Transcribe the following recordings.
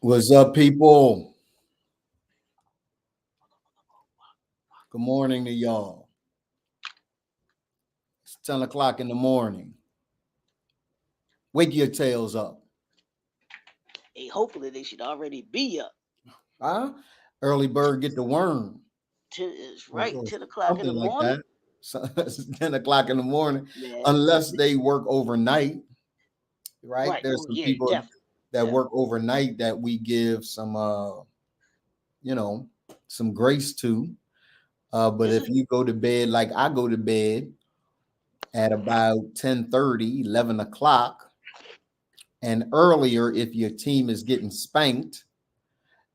What's up, people? Good morning to y'all. It's 10 o'clock in the morning. Wake your tails up. Hey, hopefully they should already be up. Huh? Early bird get the worm. It's right, Or 10 o'clock in something the like that. morning. So it's 10 o'clock in the morning. Man, Unless they work overnight, right? right. There's Oh some yeah, people definitely, that definitely. work overnight that we give some you know, some grace to. But This if is you go to bed like I go to bed at about 10:30, 11 o'clock, and earlier if your team is getting spanked,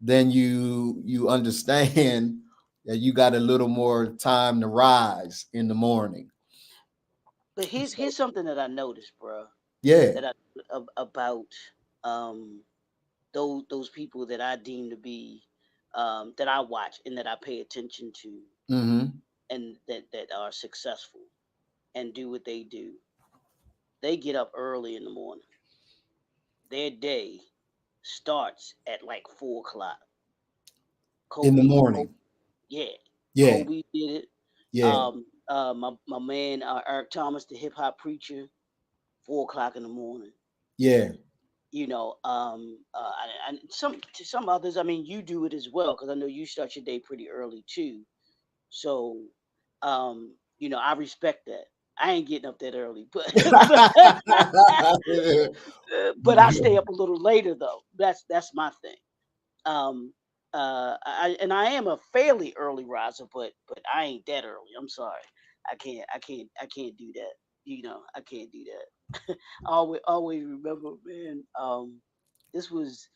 then you understand that you got a little more time to rise in the morning. but here's So, something that I noticed, bro. yeah. That about um those people that I deem to be that I watch and that I pay attention to Hmm. and that are successful and do what they do. They get up early in the morning. Their day starts at like 4 o'clock. In the Kobe, morning. yeah, Yeah. Kobe did it. Yeah. My man Eric Thomas, the hip hop preacher, 4 o'clock in the morning. Yeah. And some to some others. I mean, you do it as well because I know you start your day pretty early too. So, I respect that. I ain't getting up that early, but but I stay up a little later though. That's my thing. Um, I am a fairly early riser, but I ain't that early. I'm sorry. I can't do that. I can't do that. Always remember, man. This was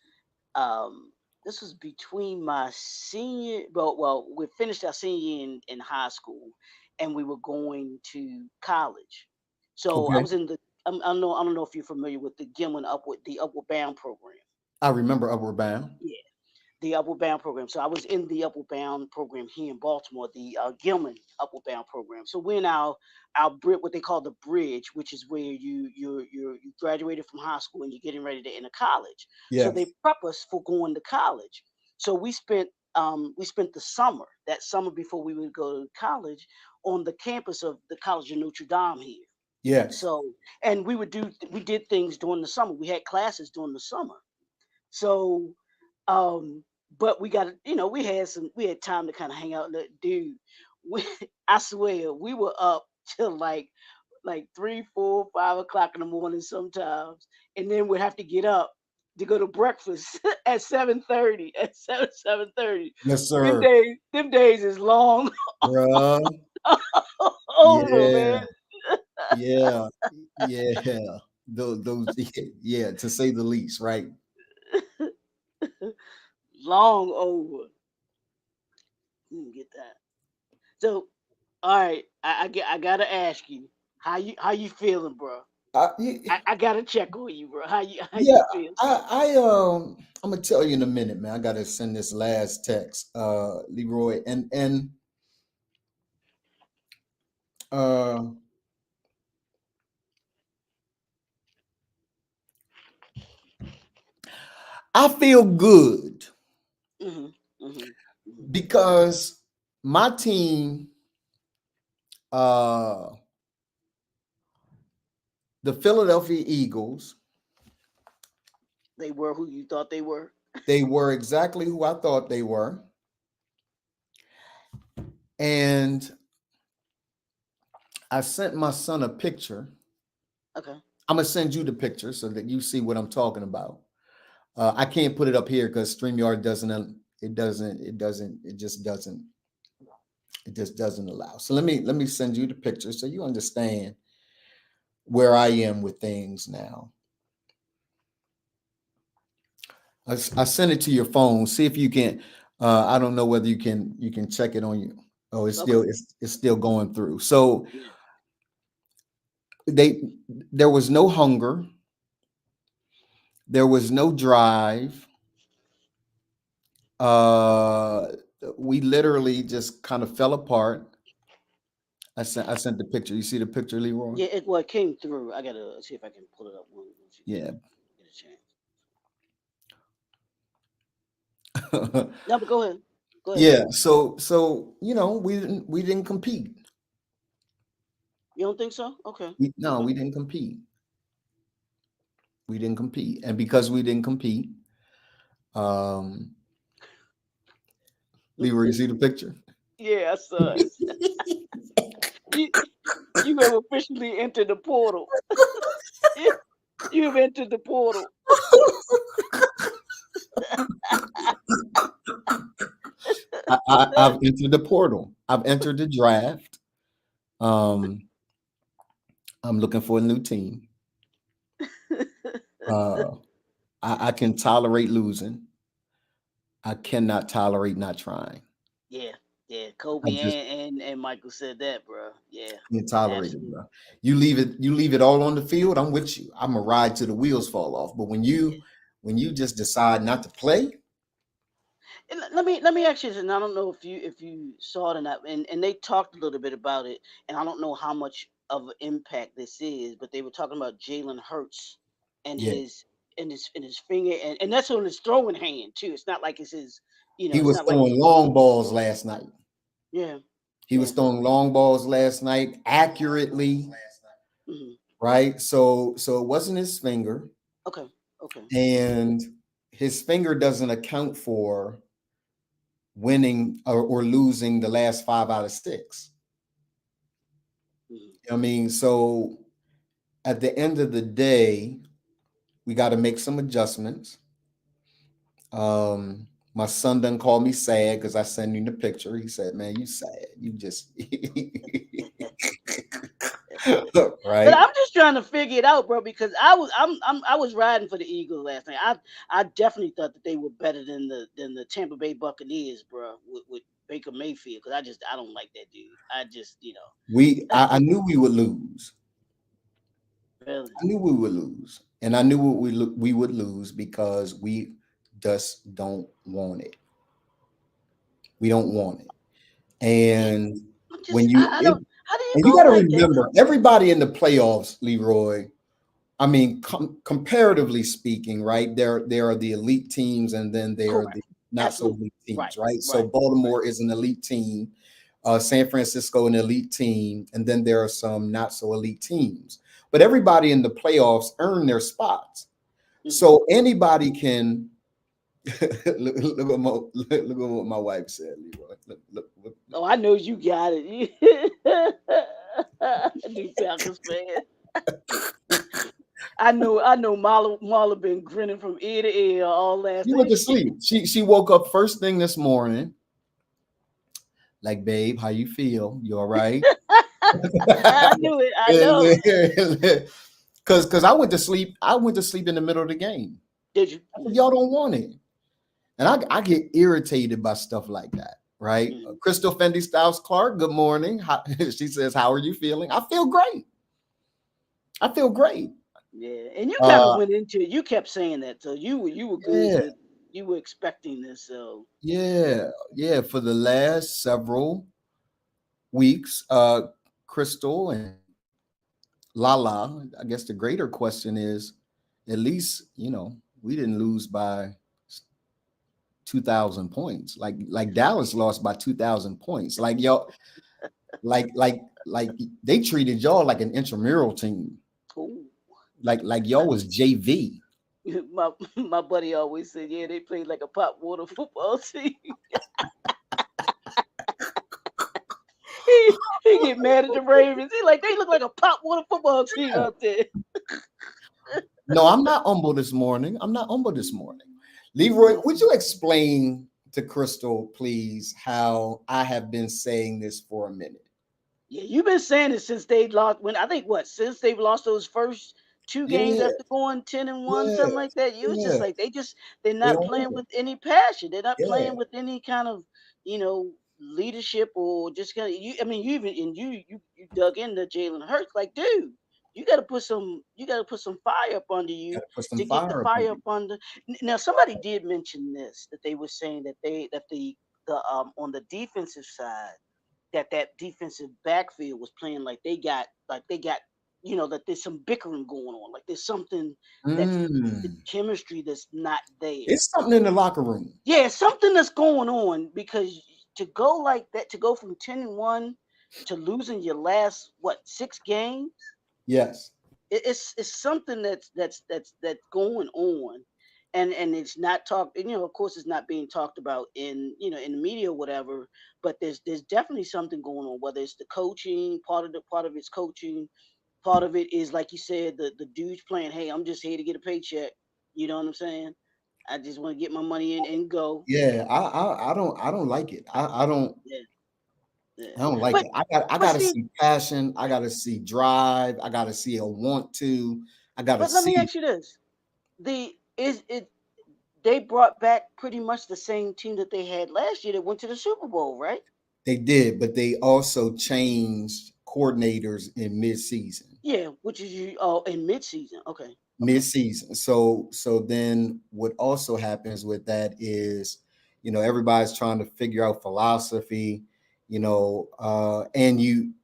um, this was between my senior. Well, we finished our senior year in high school, and we were going to college. So I Okay. was in the. I don't know if you're familiar with the Upward Bound program. I remember Upward Bound. Yeah, the Upward Bound program. So I was in the Upward Bound program here in Baltimore, the Gilman Upward Bound program. So we're in what they call the bridge, which is where you graduated from high school and you're getting ready to enter college. So they Yes. prep us for going to college. So we spent the summer, that summer before we would go to college, on the campus of the College of Notre Dame here. Yes. So, and we did things during the summer. We had classes during the summer. So, um, but we had time to kind of hang out. Dude, we, I swear we were up till like 3, 4, 5 o'clock in the morning sometimes, and then we'd have to get up to go to breakfast at 7:30. At 7:30. Yes, Them sir. days is long Bruh. over, man. Yeah. Yeah. Yeah. Those yeah, to say the least, right? Long over. You can get that. So, all right, I gotta ask you, how you feeling, bro? Y- I gotta check on you, bro. How you yeah, feel? I'm gonna tell you in a minute, man. I gotta send this last text, Leroy, and uh I feel good Mhm. Mhm. Mhm. because my team, uh the Philadelphia Eagles, They were who you thought they were. they were exactly who I thought they were. And I sent my son a picture. Okay. I'm gonna send you the picture so that you see what I'm talking about. I can't put it up here because StreamYard it just doesn't allow. So let me send you the picture so you understand where I am with things now. I sent it to your phone. See if you can. I don't know whether you can check it on you. Oh, Okay. it's still going through. So Yeah. they there was no hunger, there was no drive. Uh, we literally just kind of fell apart. I sent the picture. You see the picture, Leroy? Yeah. It came through. I gotta see if I can pull it up once you Yeah. get a chance. No, but go ahead. Go ahead. Yeah, so we didn't compete. You don't think so? Okay. No, Okay. we didn't compete. We didn't compete, and because we didn't compete, um, Leroy, you see the picture? Yeah, I saw it. You you have officially entered the portal. You have entered the portal. I've entered the portal. I've entered the draft. Um, I'm looking for a new team. Uh, I can tolerate losing. I cannot tolerate not trying. Yeah, yeah. I Kobe just and Michael said that, bro. Yeah, can't tolerate it, absolutely. bro. You leave it all on the field. I'm with you. I'm a ride till the wheels fall off. But when you just decide not to play, And let me ask you this, and I don't know if you saw it or not, and they talked a little bit about it, and I don't know how much of an impact this is, but they were talking about Jalen Hurts and yeah, his finger, and that's on his throwing hand too. It's not like it's his, he it's was not like throwing long balls last night. yeah, He was yeah, throwing long balls last night accurately, hmm right? So it wasn't his finger, okay, okay, and his finger doesn't account for winning or losing the last 5 out of 6. hmm I mean, so at the end of the day, we got to make some adjustments. My son done called me sad because I sent him the picture. He said, "Man, you sad. You just But right." I'm just trying to figure it out, bro, because I was riding for the Eagles last night. I definitely thought that they were better than the Tampa Bay Buccaneers, bro, with Baker Mayfield, because I don't like that dude. I just I knew we would lose. really. I knew we would lose, and I knew we would lose because we just don't want it. We don't want it, Yeah, and I'm when just you I don't. How do you and you got go to like that remember though? everybody in the playoffs, Leroy. I mean, comparatively speaking, right? There are the elite teams, and then there are Correct. the not so Absolutely. elite teams, Right. right? So Right. Right. Baltimore is an elite team, San Francisco an elite team, and then there are some not so elite teams. But everybody in the playoffs earn their spots, hmm so anybody can. Look at what my wife said, Leroy. Look. Oh, I know you got it. New Falcons fan. I know Marla been grinning from ear to ear all last She went night. to sleep. She woke up first thing this morning, like, babe, how you feel? You all right? I knew it. I know. Because I went to sleep. I went to sleep in the middle of the game. Did you? I said, y'all don't want it, and I get irritated by stuff like that. Right? Mhm. Crystal Fendi Styles Clark. Good morning. She says, "How are you feeling?" I feel great. I feel great. Yeah, and you kind of Uh, went into it. You kept saying that, so you were good yeah, with you were expecting this. So yeah. For the last several weeks, Crystal and Lala. I guess the greater question is, at least we didn't lose by 2,000 points. Like Dallas lost by 2,000 points. Like y'all, like they treated y'all like an intramural team. ooh. Like y'all was JV. My buddy always said, yeah, they played like a pot water football team. he get mad at the Ravens. He like they look like a pot water football team Yeah. out there. No, I'm not humble this morning. I'm not humble this morning. Leroy, would you explain to Crystal, please, how I have been saying this for a minute? Yeah, you've been saying it since they lost. When I think what since they've lost those first two games Yeah, after going 10-1, yeah, something like that. You was just yeah. like they're They not don't playing want it. with any passion. They're not Yeah, playing with any kind of you know leadership or just kind of you. I mean, you even and you dug into Jalen Hurts like, dude. You got to put some fire up under you gotta put some to get the fire up on fire you. up under. Now somebody did mention this that they were saying that the on the defensive side that defensive backfield was playing like they got that there's some bickering going on. Like there's something that's the Mm. chemistry that's not there. It's something in the locker room. Yeah, something that's going on because to go like that, to go from 10-1 to losing your last 6 games, Yes. it's something that's going on, and it's not talked. Of course, it's not being talked about in the media or whatever. But there's definitely something going on. Whether it's the coaching part of it's coaching, part of it is like you said, the dudes playing. Hey, I'm just here to get a paycheck. You know what I'm saying? I just want to get my money in and go. Yeah, I don't like it. Yeah, yeah. I don't like But it. I but gotta see, see passion. I gotta see drive. I gotta see a want to. I gotta but let me see ask you this: the is it they brought back pretty much the same team that they had last year that went to the Super Bowl, right? they did, but they also changed coordinators in mid-season. Yeah, which is you in mid-season. Okay, okay. Mid-season. So then what also happens with that is, everybody's trying to figure out philosophy, and you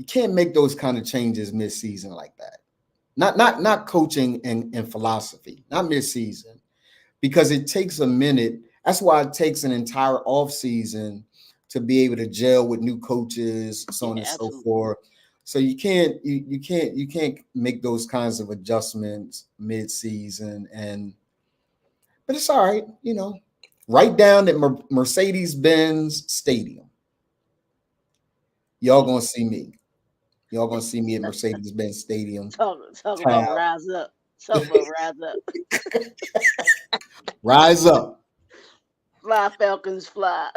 can't make those kind of changes mid-season like that. Not coaching and philosophy, not mid-season, because it takes a minute. That's why it takes an entire off season to be able to gel with new coaches, so Yeah, on and so absolutely. forth. So you can't make those kinds of adjustments mid-season, but it's all right. Right down at Mercedes-Benz Stadium, y'all gonna see me. Y'all gonna see me at Mercedes-Benz Stadium. Talk about Tab, rise up. Talk about rise up. rise up. Fly Falcons fly.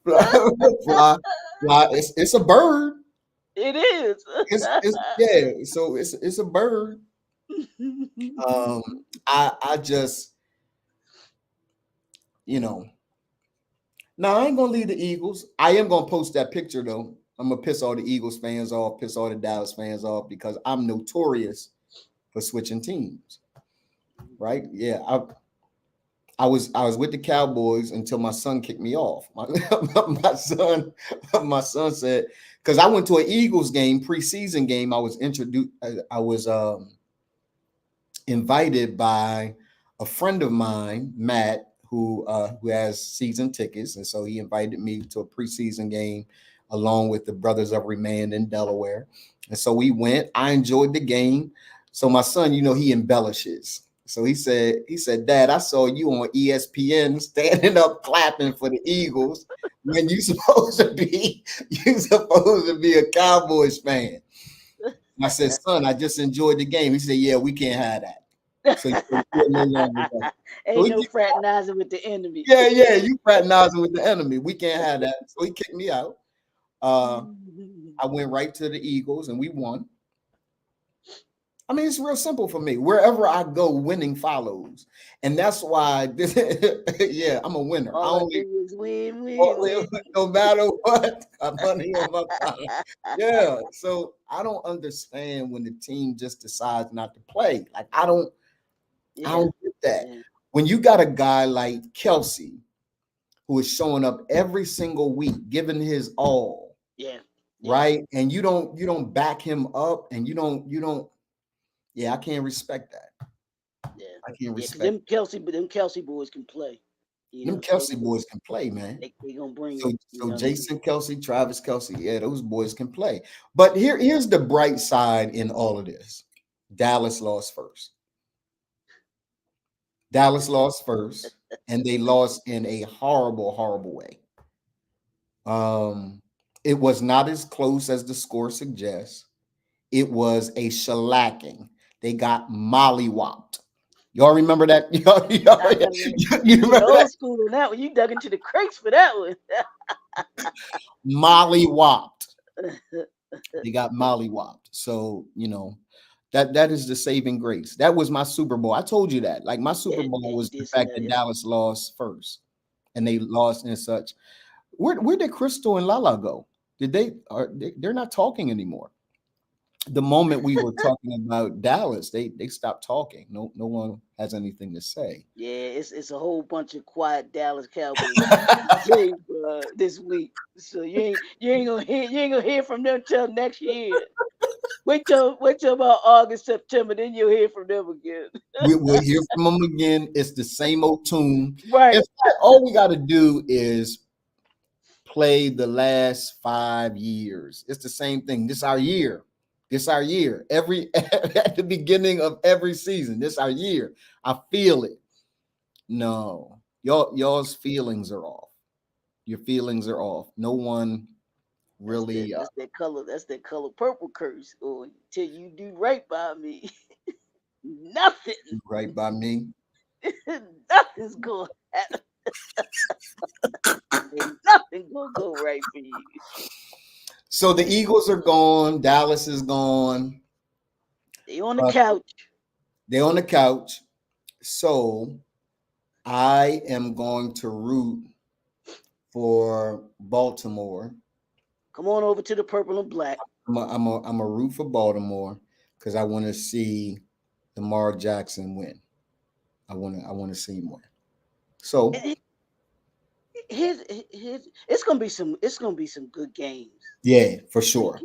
fly, fly. It's a bird. It is. It's yeah. So it's a bird. I just you know. Now I ain't gonna leave the Eagles. I am gonna post that picture though. I'm gonna piss all the Eagles fans off, piss all the Dallas fans off because I'm notorious for switching teams. Right? Yeah. I was with the Cowboys until my son kicked me off. My son said, because I went to an Eagles game, preseason game. I was introduced. I was invited by a friend of mine, Matt, who has season tickets, and so he invited me to a preseason game along with the Brothers of Remand in Delaware, and so we went. I enjoyed the game. So my son, he embellishes. So he said, Dad, I saw you on ESPN standing up clapping for the Eagles when you supposed to be a Cowboys fan. I said, son, I just enjoyed the game. He said, yeah, we can't have that. So you're no longer there. So Ain't no fraternizing with the enemy. yeah, you fraternizing with the enemy. We can't have that. So he kicked me out. I went right to the Eagles and we won. I mean, it's real simple for me. Wherever I go, winning follows, and that's why. Yeah, I'm a winner. All I do is win. No matter what, I'm money on my time. Yeah, so I don't understand when the team just decides not to play. Like I don't get that. Yeah. When you got a guy like Kelsey, who is showing up every single week, giving his all, Yeah. right, and you don't back him up, and you don't. Yeah, I can't respect that. Yeah. I can't respect them Kelsey boys can play. them. Kelsey boys can play, man. They gonna bring So, it. so Jason Kelsey, Travis Kelsey, yeah, those boys can play. But here's the bright side in all of this. Dallas lost first. Dallas lost first, and they lost in a horrible, horrible way. It was not as close as the score suggests. It was a shellacking. They got mollywopped. Y'all remember that? You remember old that? school on that one. You dug into the crates for that one. Mollywopped. They got mollywopped. So that is the saving grace. That was my Super Bowl. I told you that. Like my Super Bowl was the fact that Dallas lost first, and they lost and such. Where did Crystal and Lala go? They're not talking anymore. the moment we were talking about Dallas, they stopped talking. No one has anything to say. Yeah, it's a whole bunch of quiet Dallas Cowboys games this week. So you ain't gonna hear from them till next year. Wait till about August, September, then you'll hear from them again. We'll hear from them again. It's the same old tune. In Right. fact, all we got to do is play the last 5 years. It's the same thing. This our year. This our year. Every at the beginning of every season. This our year. I feel it. No, y'all's feelings are off. Your feelings are off. No one really. That's that color. That's that color purple curse. Or till you do right by me, nothing, Right by me. nothing's going. Ain't nothing gonna go right for you. So the Eagles are gone. Dallas is gone. They on the couch. They're on the couch. So I am going to root for Baltimore. Come on over to the purple and black. I'm a root for Baltimore because I want to see Lamar Jackson win. I want to see him win. So It's gonna be some good games. yeah, for sure.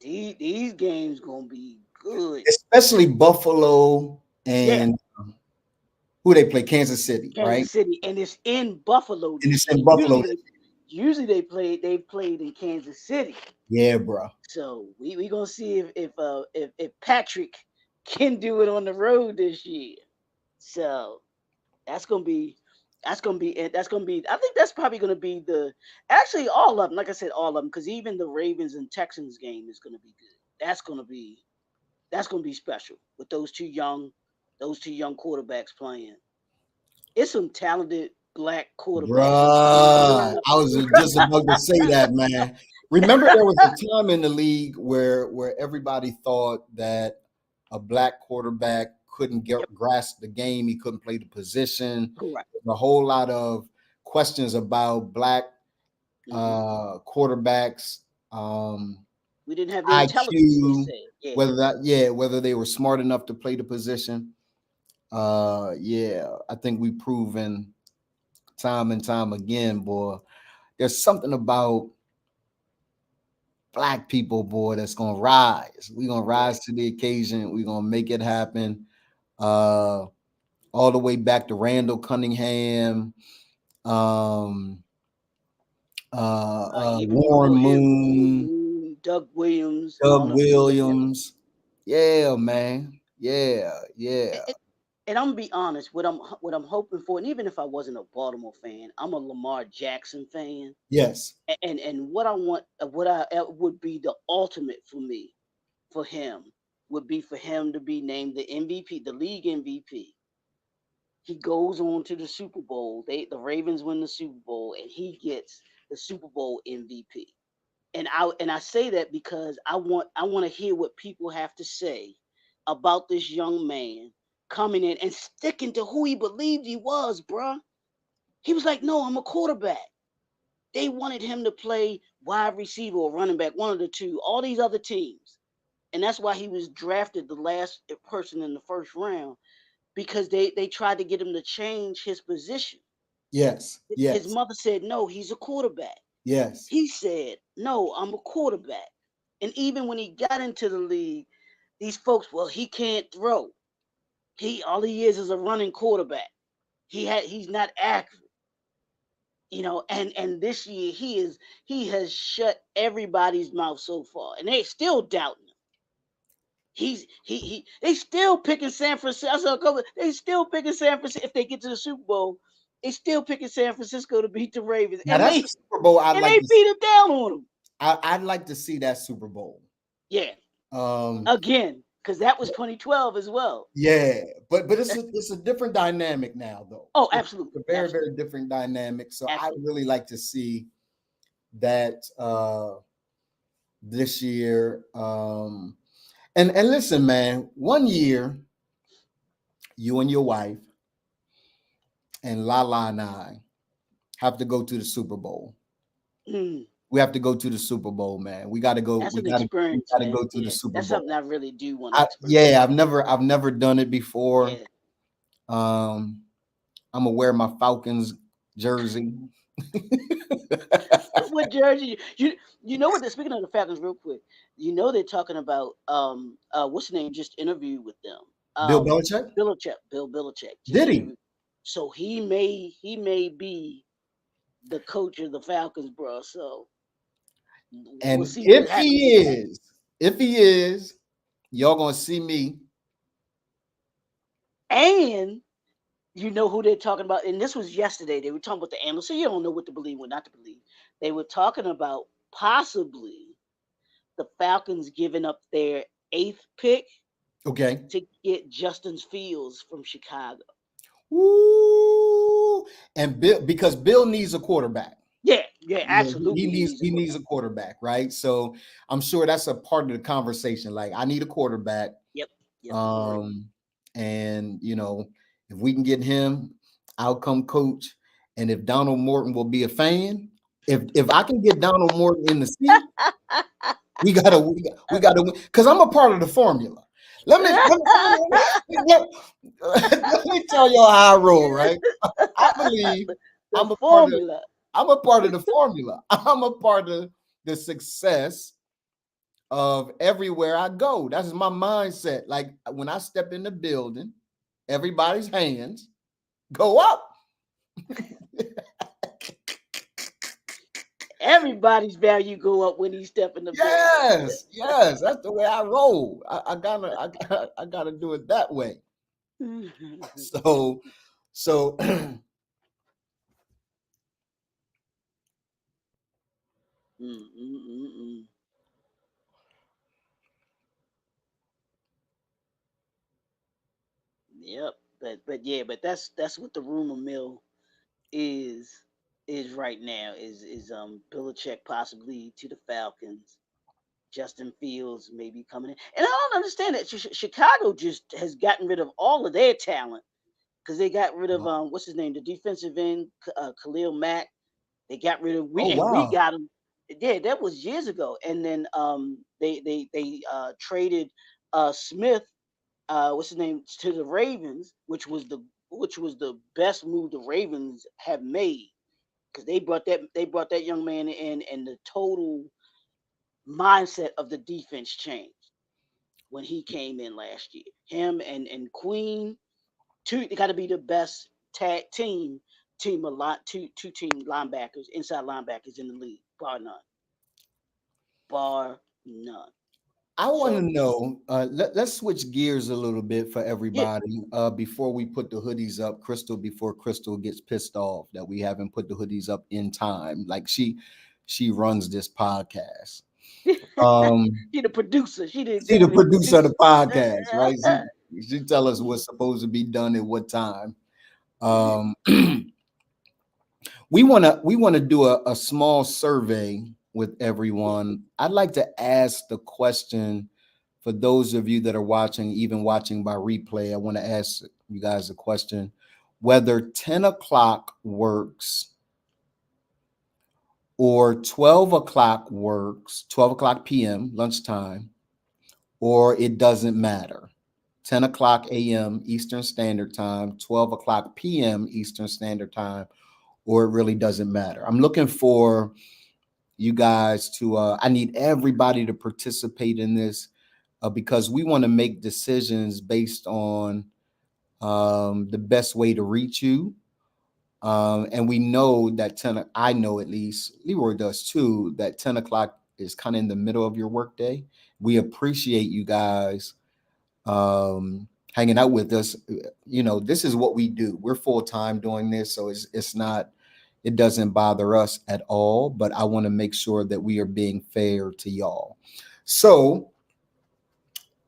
These games gonna be good. Especially Buffalo Yeah, and who they play, Kansas City, right? Kansas City, and it's in Buffalo And this it's in year. Buffalo. Usually they played in Kansas City. Yeah, bro. So we gonna see if Patrick can do it on the road this year. So that's gonna be it. That's gonna be. I think that's probably gonna be actually all of them. Like I said, all of them, because even the Ravens and Texans game is gonna be good. That's gonna be special with those two young quarterbacks playing. It's some talented black quarterbacks in the Bruh, league. I was just about to say that, man. Remember, there was a time in the league where everybody thought that a black quarterback couldn't grasp the game, he couldn't play the position. Correct. A whole lot of questions about black quarterbacks. We didn't have the intelligence, they IQ, said. Yeah. whether they were smart enough to play the position. Yeah, I think we've proven time and time again, boy. There's something about black people, boy, that's gonna rise. We're gonna rise to the occasion. We're gonna make it happen. All the way back to Randall Cunningham, Even Warren before him, Moon, Doug Williams, and all Doug them people like that. Williams. Yeah, man. Yeah. And I'm gonna be honest, what I'm hoping for, and even if I wasn't a Baltimore fan, I'm a Lamar Jackson fan. Yes. And what I want, what I would be the ultimate for me, for him, would be for him to be named the MVP, the league MVP. He goes on to the Super Bowl. The Ravens win the Super Bowl, and he gets the Super Bowl MVP. And I say that because I want to hear what people have to say about this young man coming in and sticking to who he believed he was, bruh. He was like, no, I'm a quarterback. They wanted him to play wide receiver or running back, one of the two, all these other teams. And that's why he was drafted the last person in the first round, because they tried to get him to change his position. Yes. His Yes. mother said, no, he's a quarterback. Yes. He said, no, I'm a quarterback. And even when he got into the league, these folks, well, he can't throw. All he is a running quarterback. He's not accurate. And this year he has shut everybody's mouth so far. And they still doubting him. They still picking San Francisco. They still picking San Francisco. If they get to the Super Bowl, they still picking San Francisco to beat the Ravens. Now that's the Super Bowl I'd and like they to beat them down on them. I'd like to see that Super Bowl. Yeah. Um Again, because that was 2012 as well. Yeah, but it's a different dynamic now, though. Oh, absolutely. It's a very absolutely. very different dynamic. So Absolutely. I'd really like to see that this year. And listen, man, one year, you and your wife and Lala and I have to go to the Super Bowl. Mm. We have to go to the Super Bowl, man. We got to go. That's We an got to. We experience, got to man. go to the Yeah, Super that's something Bowl. I really do want to experience. Yeah, I've never done it before. Yeah. I'm gonna wear my Falcons jersey. What jersey? You know what? Speaking of the Falcons, real quick, you know they're talking about what's the name? Just interviewed with them. Bill Belichick. Bill Belichick just Did he? interviewed. So he may be the coach of the Falcons, bro. So we'll And see what happens with that. if he is, y'all gonna see me. And you know who they're talking about, and this was yesterday. They were talking about the analysts, so you don't know what to believe, what not to believe. They were talking about possibly the Falcons giving up their 8th pick Okay. to get Justin Fields from Chicago. Woo! And Bill, because Bill needs a quarterback. Yeah, He absolutely. needs a quarterback, right? So I'm sure that's a part of the conversation. Like, I need a quarterback. Yep. And if we can get him, I'll come coach. And if Donald Morton will be a fan, if I can get Donald Morton in the seat, we gotta win because I'm a part of the formula. Let me tell y'all how I roll, right? I believe I'm a part of the formula. I'm a part of the success of everywhere I go. That's my mindset. Like, when I step in the building, everybody's hands go up. Everybody's value go up when he step in the building. Yes, that's the way I roll. I gotta do it that way. So Yep, but that's what the rumor mill is right now is Belichick possibly to the Falcons. Justin Fields maybe coming in, and I don't understand that Chicago just has gotten rid of all of their talent because they got rid of what's his name, the defensive end, Khalil Mack. They got rid of we got him. Yeah, that was years ago, and then they traded Smith, what's his name, to the Ravens, which was the best move the Ravens have made because they brought that young man in, and the total mindset of the defense changed when he came in last year. Him and Queen, they got to be the best tag team a lot two team linebackers, inside linebackers in the league, bar none. I want to know. Let's switch gears a little bit for everybody before we put the hoodies up, Crystal. Before Crystal gets pissed off that we haven't put the hoodies up in time, like she runs this podcast. She the producer. She the producer of the podcast, right? She tell us what's supposed to be done at what time. We want to do a small survey with everyone. I'd like to ask the question for those of you that are watching, even watching by replay. I want to ask you guys a question: whether 10 o'clock works or 12 o'clock works, 12 o'clock p.m. lunchtime, or it doesn't matter. 10 o'clock a.m. Eastern Standard Time, 12 o'clock p.m. Eastern Standard Time, or it really doesn't matter. I'm looking for you guys to, I need everybody to participate in this because we want to make decisions based on the best way to reach you. And we know that I know at least, Leroy does too, that 10 o'clock is kind of in the middle of your workday. We appreciate you guys hanging out with us. This is what we do. We're full-time doing this, so it doesn't bother us at all, but I want to make sure that we are being fair to y'all. So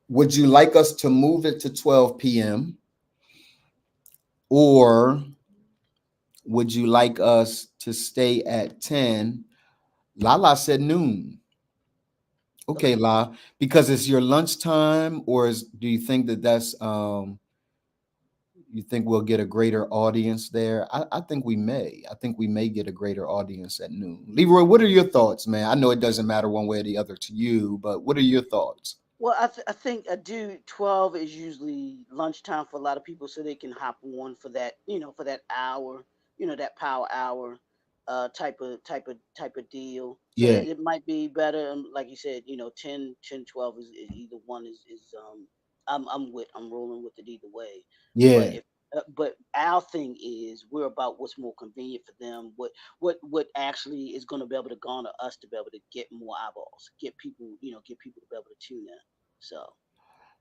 would you like us to move it to 12 p.m. or would you like us to stay at 10? Lala said noon. Okay, La, because it's your lunchtime, or do you think that that's You think we'll get a greater audience there? I think we may. I think we may get a greater audience at noon. Leroy, what are your thoughts, man? I know it doesn't matter one way or the other to you, but what are your thoughts? Well, I think I do. 12 is usually lunchtime for a lot of people, so they can hop on for that, for that hour, that power hour, type of deal. So Yeah, it might be better, like you said, 10, 12 is either one is I'm rolling with it either way. But yeah. but our thing is we're about what's more convenient for them. What actually is going to be able to garner us to be able to get more eyeballs, get people to be able to tune in. So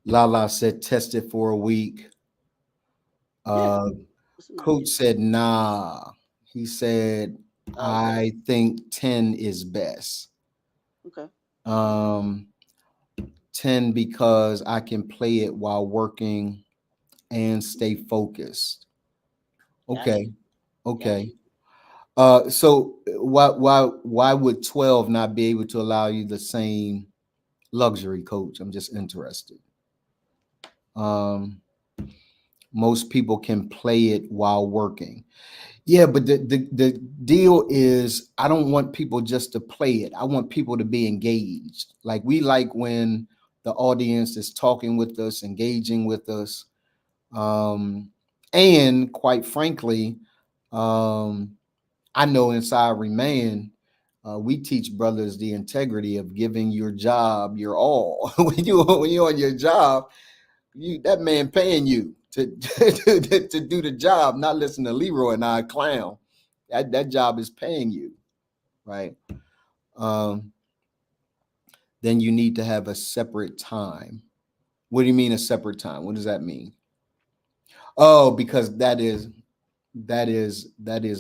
Lala said test it for a week. yeah, Uh, that's an Coach idea. said nah. He said Okay, I think 10 is best. okay, 10 because I can play it while working and stay focused. got Okay, you, got okay. you. So why would 12 not be able to allow you the same luxury, coach? I'm just interested. Um, most people can play it while working. Yeah, but the deal is I don't want people just to play it. I want people to be engaged. Like we like when the audience is talking with us, engaging with us. Um, and quite frankly, um, I know inside Remain, we teach brothers the integrity of giving your job your all. When you're on your job, that man paying you to do the job, not listen to Leroy and I clown. That job is paying you, right? Um, then you need to have a separate time. What do you mean a separate time? What does that mean? Oh, because that is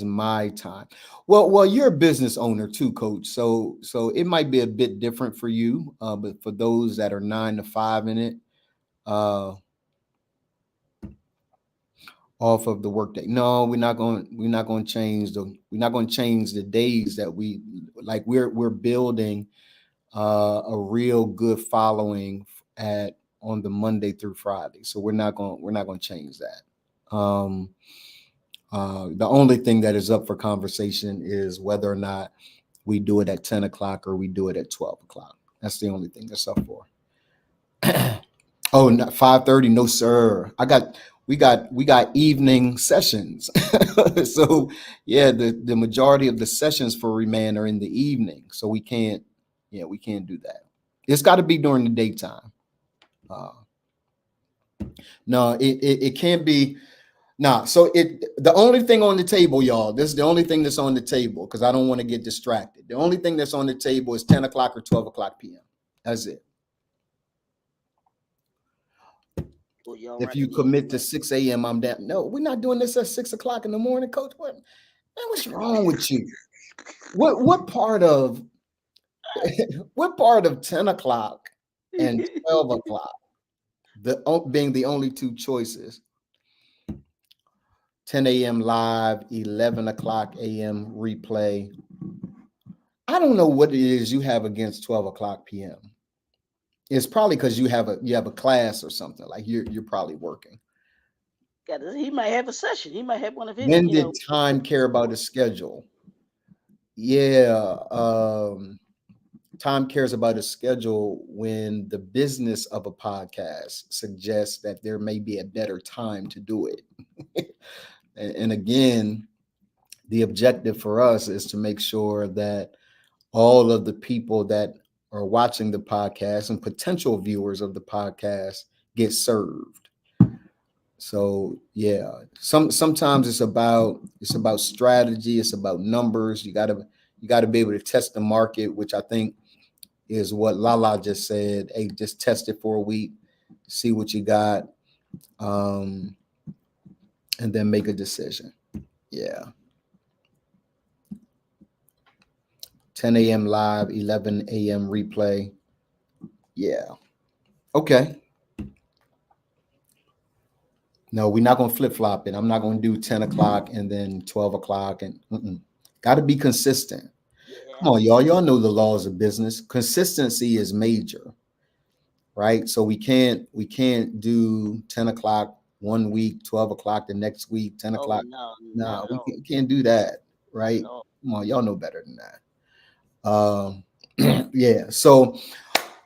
my time. Well, you're a business owner too, coach. So it might be a bit different for you, but for those that are 9 to 5 in it, uh, off of the workday. No, we're not going to change the days that we like. We're building a real good following at on the Monday through Friday. So we're not going to change that. The only thing that is up for conversation is whether or not we do it at 10 o'clock or we do it at 12 o'clock. That's the only thing that's up for. Oh, not 5:30. No, sir. We got evening sessions. So yeah, the majority of the sessions for Remand are in the evening. So we can't do that. It's got to be during the daytime. Uh, no, it can't be. Nah, so the only thing on the table, y'all, this is the only thing that's on the table because I don't want to get distracted. The only thing that's on the table is 10 o'clock or 12 o'clock p.m. That's it. Well, y'all If right. you Yeah, you're commit to right. 6 a.m., I'm down. No, we're not doing this at 6 o'clock in the morning, coach. Man, what's wrong with you? What part of what part of 10 o'clock and 12 o'clock, being the only two choices, 10 a.m. live, 11 o'clock a.m. replay. I don't know what it is you have against 12 o'clock p.m. It's probably because you have a class or something. Like you're probably working. He might have a session. He might have one of his, When did time care about the schedule? Yeah, time cares about a schedule when the business of a podcast suggests that there may be a better time to do it. And again, the objective for us is to make sure that all of the people that are watching the podcast and potential viewers of the podcast get served. So yeah, sometimes it's about strategy, it's about numbers. You gotta be able to test the market, which I think is what Lala just said. Hey, just test it for a week, see what you got, um, and then make a decision. Yeah. 10 a.m. live, 11 a.m. replay. Yeah. Okay. No, we're not going to flip flop it. I'm not going to do 10 o'clock and then 12 o'clock. And got to be consistent. Come Yeah. on, y'all. Y'all know the laws of business. Consistency is major, right? So we can't do 10 o'clock one week, 12 o'clock the next week, 10 Oh o'clock. no, No, not at we all. can't do that, Not right? at all. Come on, y'all know better than that. Yeah. So,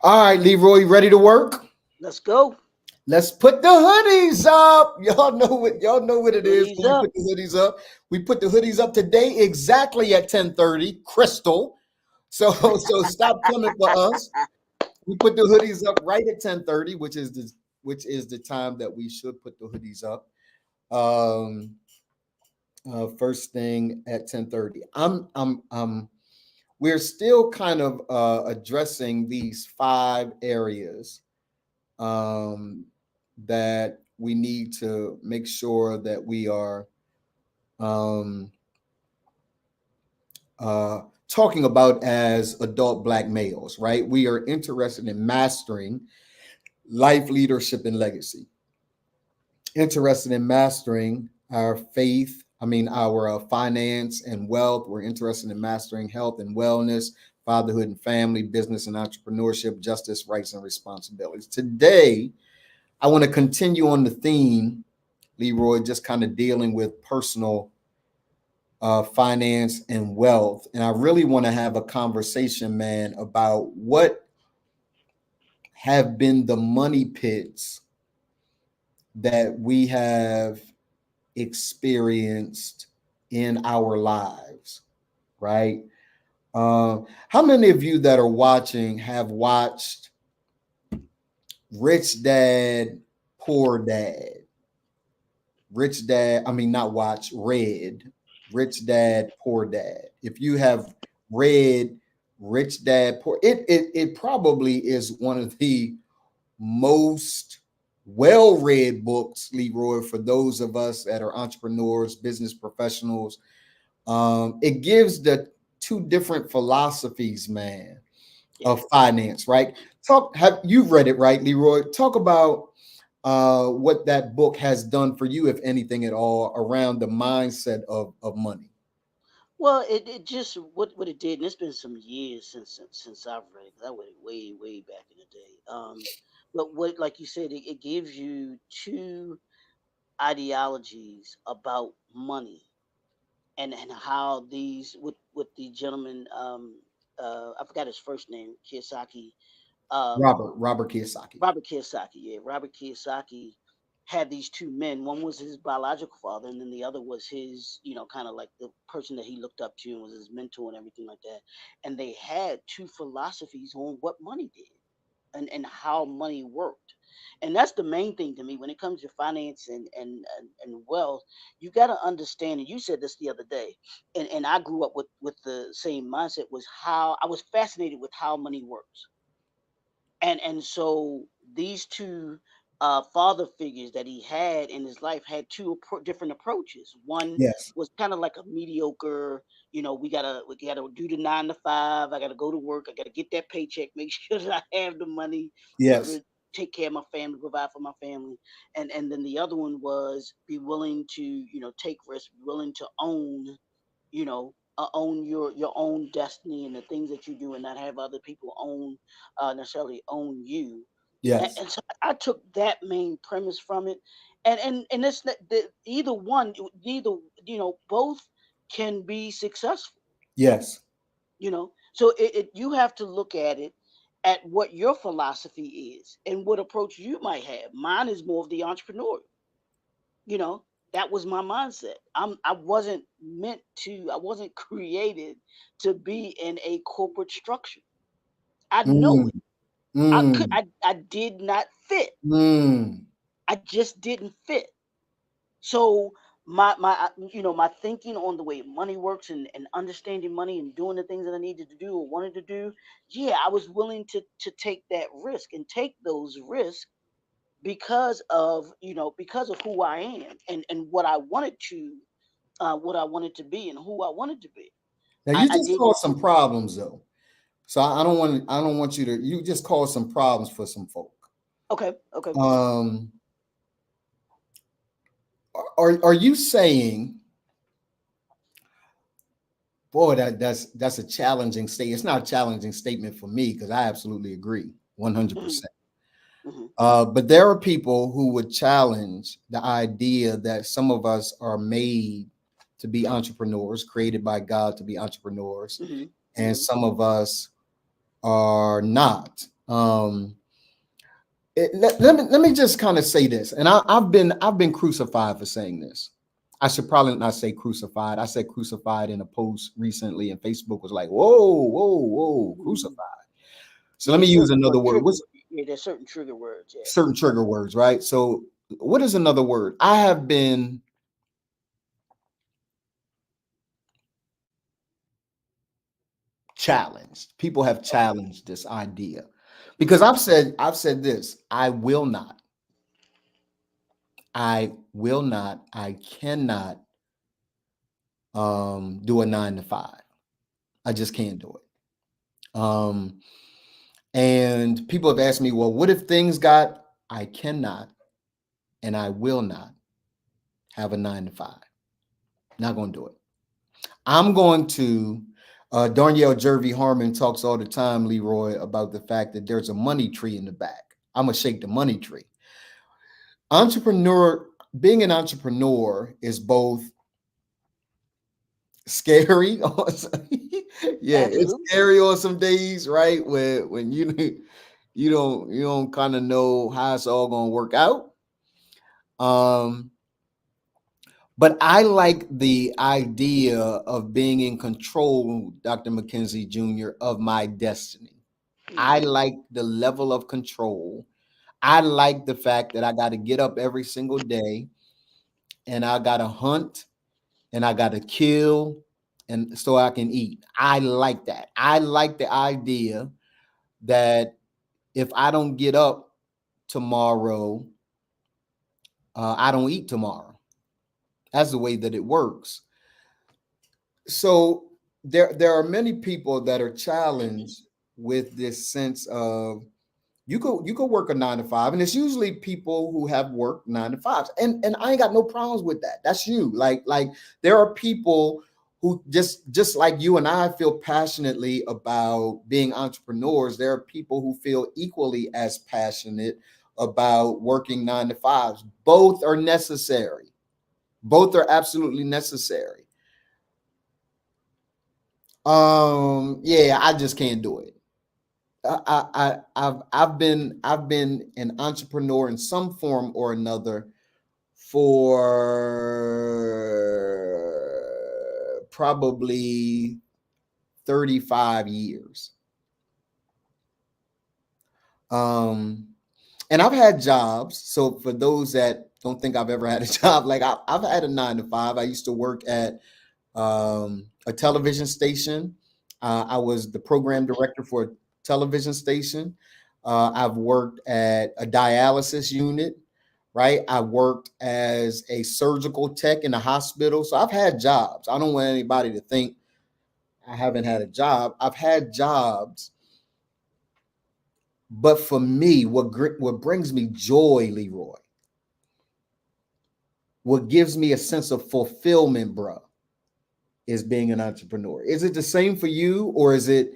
all right, Leroy, ready to work? Let's go. Let's put the hoodies up. Y'all know what it is Hoodies when we up. put the hoodies up. We put the hoodies up today exactly at 10:30, Crystal. So stop coming for us. We put the hoodies up right at 10:30, which is the time that we should put the hoodies up. Um first thing at 10:30. We're still kind of addressing these 5 areas um that we need to make sure that we are um talking about as adult Black males, right? We are interested in mastering life, leadership, and legacy. Interested in mastering our faith, our finance and wealth. We're interested in mastering health and wellness, fatherhood and family, business and entrepreneurship, justice, rights, and responsibilities. Today, I want to continue on the theme, Leroy, just kind of dealing with personal finance and wealth. And I really want to have a conversation, man, about what have been the money pits that we have experienced in our lives, right? How many of you that are watching have watched Rich Dad, Poor Dad? Rich Dad, not watch, read Rich Dad, Poor Dad. If you have read Rich Dad, Poor, it probably is one of the most well-read books, Leroy, for those of us that are entrepreneurs, business professionals. It gives the two different philosophies, man, Yeah. of finance, right? Have you read it, right, Leroy? Talk about what that book has done for you, if anything at all, around the mindset of money. Well, it just what it did, and it's been some years since I've read it. 'Cause I read it way back in the day. But what, like you said, it gives you two ideologies about money, and how these what the gentleman, I forgot his first name, Kiyosaki, um Robert Kiyosaki. Robert Kiyosaki, yeah, Robert Kiyosaki had these two men. One was his biological father, and then the other was his, kind of like the person that he looked up to and was his mentor and everything like that. And they had two philosophies on what money did, and how money worked. And that's the main thing to me when it comes to finance and wealth. You got to understand, and you said this the other day, and I grew up with the same mindset, was how I was fascinated with how money works. And so these two father figures that he had in his life had two different approaches. One Yes, was kind of like a mediocre, we gotta do the 9 to 5. I gotta go to work. I gotta get that paycheck. Make sure that I have the money in order yes, to take care of my family, provide for my family. And then the other one was be willing to, take risks, willing to own, own your own destiny and the things that you do, and not have other people own, necessarily own you. and, yes, and so I took that main premise from it. And it's not, either one, either, both can be successful. yes, So you have to look at it at what your philosophy is and what approach you might have. Mine is more of the entrepreneur. you know that was my mindset. I wasn't created to be in a corporate structure. I know mm, it. mm, I did not fit. mm. I just didn't fit. So my thinking on the way money works, and understanding money and doing the things that I needed to do or wanted to do, yeah, I was willing to take that risk and take those risks because of who I am, and what I wanted to be and who I wanted to be. Now I, you I just didn't. caused some problems though. So I don't want you to, you just caused some problems for some folk. Okay, okay. Um are you saying, boy, that's a challenging statement. It's not a challenging statement for me because I absolutely agree Mhm. 100%. Hmm. But there are people who would challenge the idea that some of us are made to be entrepreneurs, created by God to be entrepreneurs, Hmm. and Hmm. some of us are not. Let me just kind of say this, and I've been crucified for saying this. I should probably not say crucified. I said crucified in a post recently, and Facebook was like, "Whoa, whoa, whoa, Hmm. crucified." So let Yeah, me use certain another word word. trigger. What's Yeah, there's certain trigger words. Yeah. certain trigger words, right? So what is another word? I have been challenged. People have Okay. challenged this idea because Hmm. I've said this. I cannot do a 9 to 5. I just can't do it. And people have asked me, well, what if things got, I cannot and I will not have a 9 to 5. Not going to do it. I'm going to, Darnell Jervy Harmon talks all the time, Leroy, about the fact that there's a money tree in the back. I'm going to shake the money tree. Entrepreneur, being an entrepreneur is both scary. Yeah, it's Absolutely. scary on some days, right? When you don't kind of know how it's all gonna work out. Um, but I like the idea of being in control, Dr. McKenzie Jr., of my destiny. I Hmm. like the level of control. I like the fact that I got to get up every single day and I got to hunt and I got to kill and so I can eat. I like that. I like the idea that if I don't get up tomorrow, I don't eat tomorrow. That's the way that it works. So there are many people that are challenged with this sense of you could work a 9 to 5, and it's usually people who have worked 9 to 5s, and I ain't got no problems with that. That's you. Like there are people who just like you and I feel passionately about being entrepreneurs. There are people who feel equally as passionate about working 9 to 5s. Both are necessary. Both are absolutely necessary. Yeah, I just can't do it. I've been an entrepreneur in some form or another for probably 35 years. Um, and I've had jobs. So for those that don't think I've ever had a job, like I've had a 9 to 5. I used to work at a television station. I was the program director for a television station. I've worked at a dialysis unit, right? I worked as a surgical tech in a hospital. So I've had jobs. I don't want anybody to think I haven't had a job. I've had jobs. But for me, what brings me joy, Leroy, what gives me a sense of fulfillment, bro, is being an entrepreneur. Is it the same for you, or is it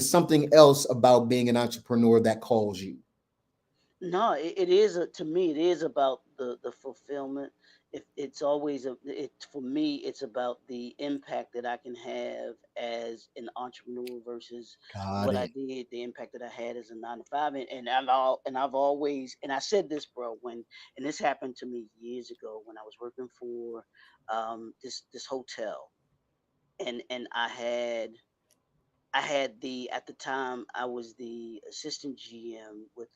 something else about being an entrepreneur that calls you? No, it is to me. It is about the fulfillment. If it's always it for me, it's about the impact that I can have as an entrepreneur versus Got what I it. did, the impact that I had as a 9 to 5. And I've always, and I said this, bro, and this happened to me years ago when I was working for this hotel, and I had the at the time I was the assistant GM with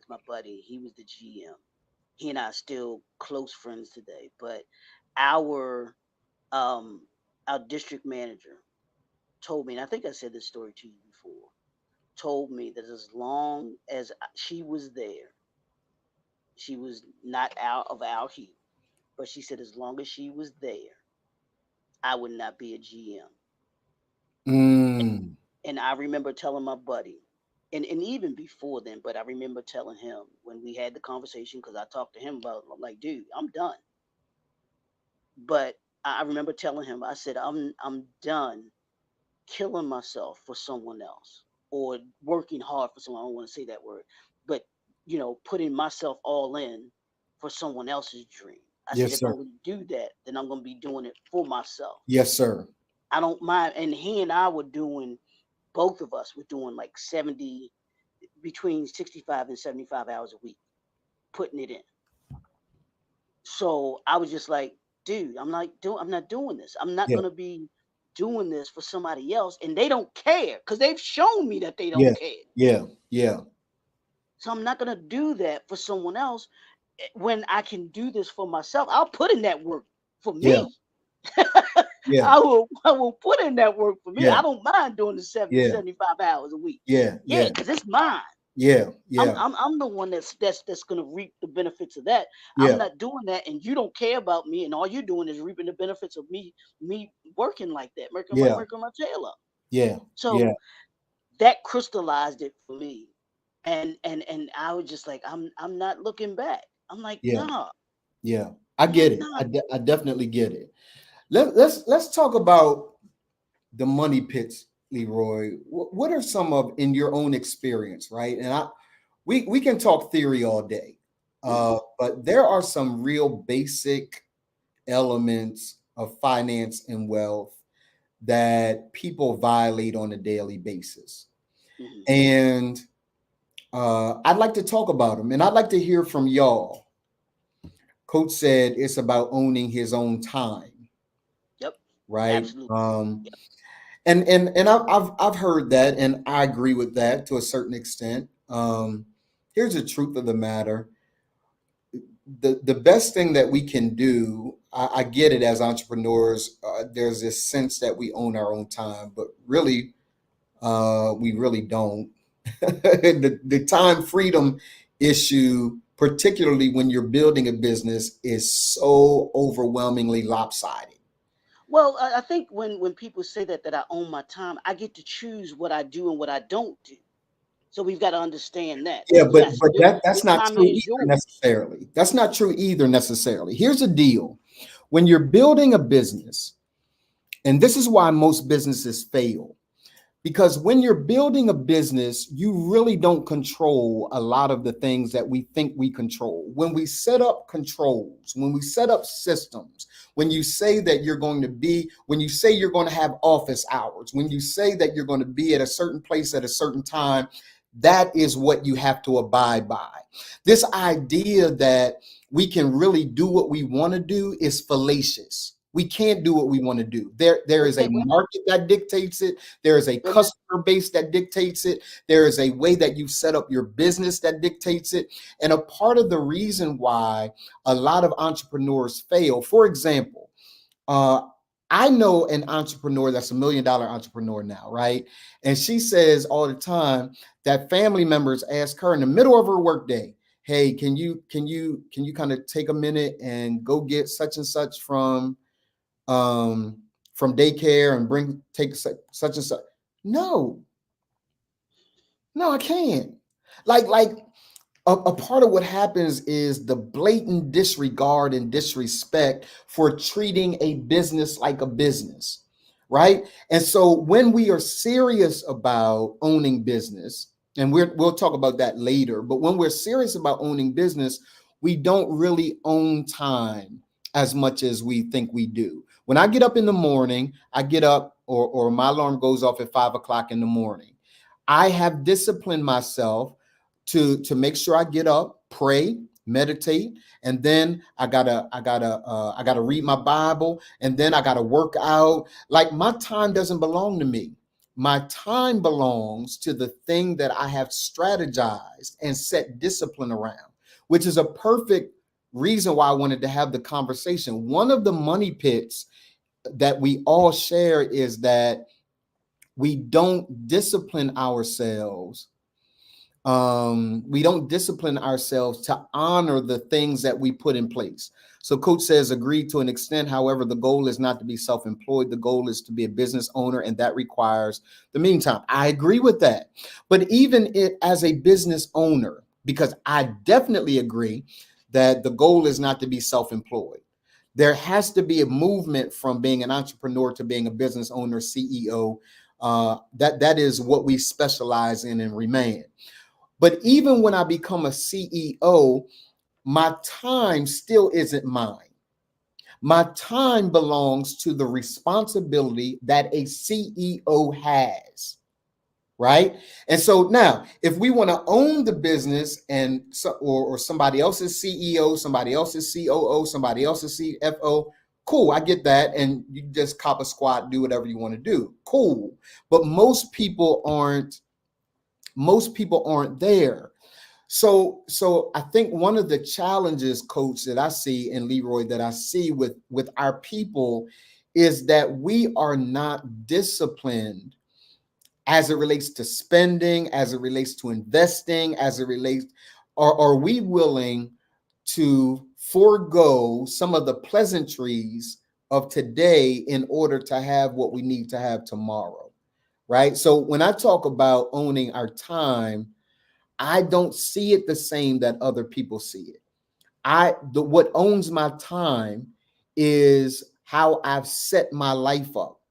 my buddy. He was the GM. He and I are still close friends today. But our um our district manager told me, and I think I said this story to you before, told me that as long as she was there, she was not out of our heat, but she said as long as she was there, I would not be a GM. Mm, And I remember telling my buddy, and even before then, but I remember telling him when we had the conversation because I talked to him about, I'm like, dude, I'm done. But I remember telling him, I said, I'm done killing myself for someone else or working hard for someone. I don't want to say that word, but putting myself all in for someone else's dream. I said, Yes, if sir. I'm going to do that, then I'm going to be doing it for myself. Yes, sir. I don't mind. And he and I were doing, both of us were doing like between 65 and 75 hours a week, putting it in. So I was just like, dude, I'm not doing this. I'm not Yeah, going to be doing this for somebody else. And they don't care because they've shown me that they yeah, don't care. yeah, yeah, So I'm not going to do that for someone else when I can do this for myself. I'll put in that work for yeah, me. yeah, I will put in that work for me. yeah, I don't mind doing the 70, yeah, 75 hours a week. yeah, Yeah, yeah, because it's mine. yeah, I'm yeah, I'm I'm the one that's gonna reap the benefits of that. I'm yeah, not doing that, and you don't care about me, and all you're doing is reaping the benefits of me working like that, yeah, working my tail up. yeah, yeah, So that crystallized it for me, and I was just like, I'm not looking back. I'm like, yeah, nah. yeah. I I'm like, get it. nah. I definitely get it. Let's talk about the money pits, Leroy. What are some of in your own experience, right? And we can talk theory all day, Mhm. but there are some real basic elements of finance and wealth that people violate on a daily basis. Mhm. And I'd like to talk about them, and I'd like to hear from y'all. Coach said it's about owning his own time, Yep. right? Absolutely. Yep. And I've heard that, and I agree with that to a certain extent. Here's the truth of the matter: the best thing that we can do. I get it as entrepreneurs. There's this sense that we own our own time, but really, we really don't. The time freedom issue, particularly when you're building a business, is so overwhelmingly lopsided. Well, I think when people say that I own my time, I get to choose what I do and what I don't do. So we've got to understand that. Yeah, Yes, but your that's not time true is either yours. necessarily. That's not true either necessarily. Here's the deal. When you're building a business, and this is why most businesses fail, because when you're building a business, you really don't control a lot of the things that we think we control. When we set up controls, when we set up systems, when you say that you're going to be, when you say you're going to have office hours, when you say that you're going to be at a certain place at a certain time, that is what you have to abide by. This idea that we can really do what we want to do is fallacious. We can't do what we want to do. There is a Okay, market that dictates it. There is a wait a minute. customer base that dictates it. There is a way that you set up your business that dictates it. And a part of the reason why a lot of entrepreneurs fail, for example, uh, I know an entrepreneur that's $1 million entrepreneur now, right? And she says all the time that family members ask her in the middle of her workday, "Hey, can you kind of take a minute and go get such and such um from daycare and take such and such?" No, no, I can't. Like a part of what happens is the blatant disregard and disrespect for treating a business like a business, right? And so when we are serious about owning business, and we'll talk about that later, but when we're serious about owning business, we don't really own time as much as we think we do. When I get up in the morning, I get up or my alarm goes off at 5 o'clock in the morning. I have disciplined myself to make sure I get up, pray, meditate, and then I gotta read my Bible, and then I gotta work out. Like my time doesn't belong to me. My time belongs to the thing that I have strategized and set discipline around, which is a perfect reason why I wanted to have the conversation. One of the money pits that we all share is that we don't discipline ourselves. We don't discipline ourselves to honor the things that we put in place. So coach says agreed to an extent. However, the goal is not to be self-employed. The goal is to be a business owner, and that requires the meantime. I agree with that. But even it as a business owner, because I definitely agree that the goal is not to be self-employed. There has to be a movement from being an entrepreneur to being a business owner, CEO. That is what we specialize in and remain. But even when I become a CEO, my time still isn't mine. My time belongs to the responsibility that a CEO has, right? And so now, if we want to own the business and or somebody else's CEO, somebody else's COO, somebody else's CFO, cool, I get that, and you just cop a squat, do whatever you want to do, cool. But most people aren't. Most people aren't there. So I think one of the challenges, coach, that I see, and Leroy, that I see with our people is that we are not disciplined as it relates to spending, as it relates to investing, as it relates, or are we willing to forego some of the pleasantries of today in order to have what we need to have tomorrow? Right. So when I talk about owning our time, I don't see it the same that other people see it. What owns my time is how I've set my life up.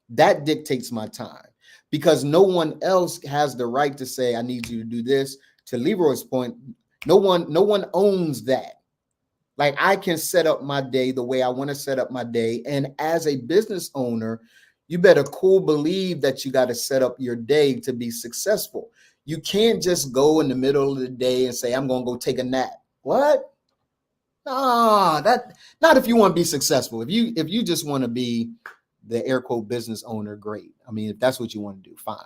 That dictates my time, because no one else has the right to say, I need you to do this. To Leroy's point, no one owns that. Like, I can set up my day the way I want to set up my day. And as a business owner, you better cool believe that you got to set up your day to be successful. You can't just go in the middle of the day and say, I'm going to go take a nap. What? No, that not if you want to be successful. If you just want to be the air quote business owner, great. I mean, if that's what you want to do, fine.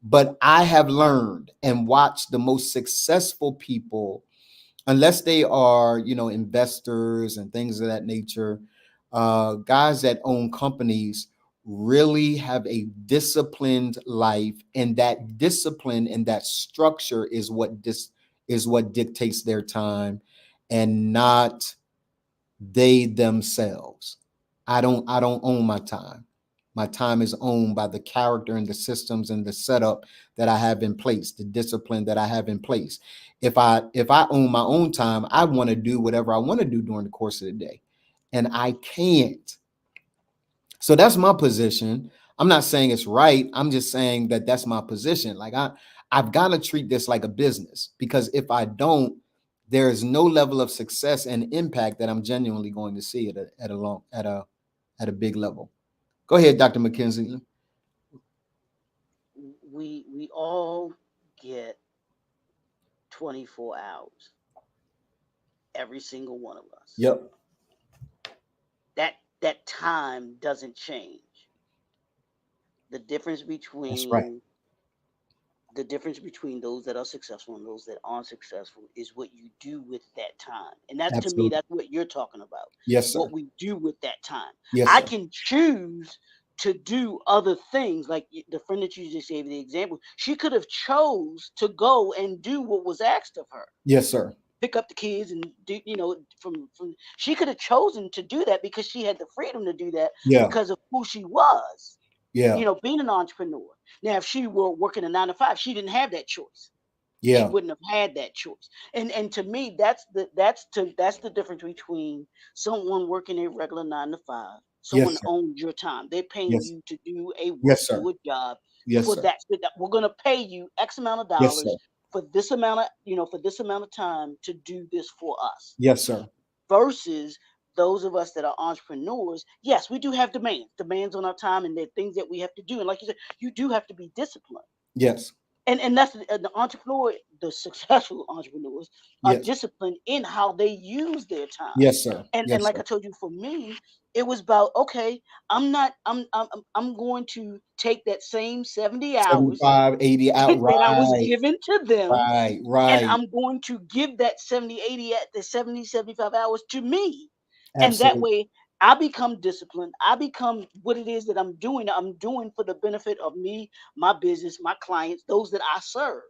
But I have learned and watched the most successful people, unless they are, investors and things of that nature, guys that own companies really have a disciplined life, and that discipline and that structure is what dictates their time, and not they themselves. I don't own my time. My time is owned by the character and the systems and the setup that I have in place, the discipline that I have in place. If I own my own time, I want to do whatever I want to do during the course of the day, and I can't. So that's my position. I'm not saying it's right. I'm just saying that that's my position. Like, I've got to treat this like a business, because if I don't, there is no level of success and impact that I'm genuinely going to see at a big level. Go ahead, Dr. McKenzie. We all get 24 hours, every single one of us. Yep, That time doesn't change. The difference that's right. between the difference between those that are successful and those that aren't successful is what you do with that time. And that's, to me, Absolutely. that's what you're talking about. Yes, What sir. we do with that time. Yes, I sir. can choose to do other things, like the friend that you just gave the example. She could have chose to go and do what was asked of her, Yes, sir. pick up the kids and do, from she could have chosen to do that because she had the freedom to do that Yeah. because of who she was, Yeah. being an entrepreneur. Now, if she were working a 9 to 5, she didn't have that choice. She Yeah. wouldn't have had that choice. And to me, that's the difference between someone working a regular 9 to 5. Yes, Someone sir. owns your time. They're paying Yes. you to do a work, Yes, sir. do a job Yes, for sir. that. So that we're gonna pay you X amount of Yes, sir. dollars for this amount of time to do this for us. Yes, sir. Versus those of us that are entrepreneurs, yes, we do have demands on our time, and there are things that we have to do. And like you said, you do have to be disciplined. Yes. And that's the entrepreneur. The successful entrepreneurs are Yes. disciplined in how they use their time. Yes, sir. And Yes, like sir. I told you, for me, it was about, okay, I'm not I'm going to take that same 70 hours 75, 80 out. that I was Right. given to them, Right. and Right. I'm going to give that 70, 80, at the 70, 75 hours to me. And that Absolutely. way I become disciplined. I become what it is that I'm doing. I'm doing for the benefit of me, my business, my clients, those that I serve,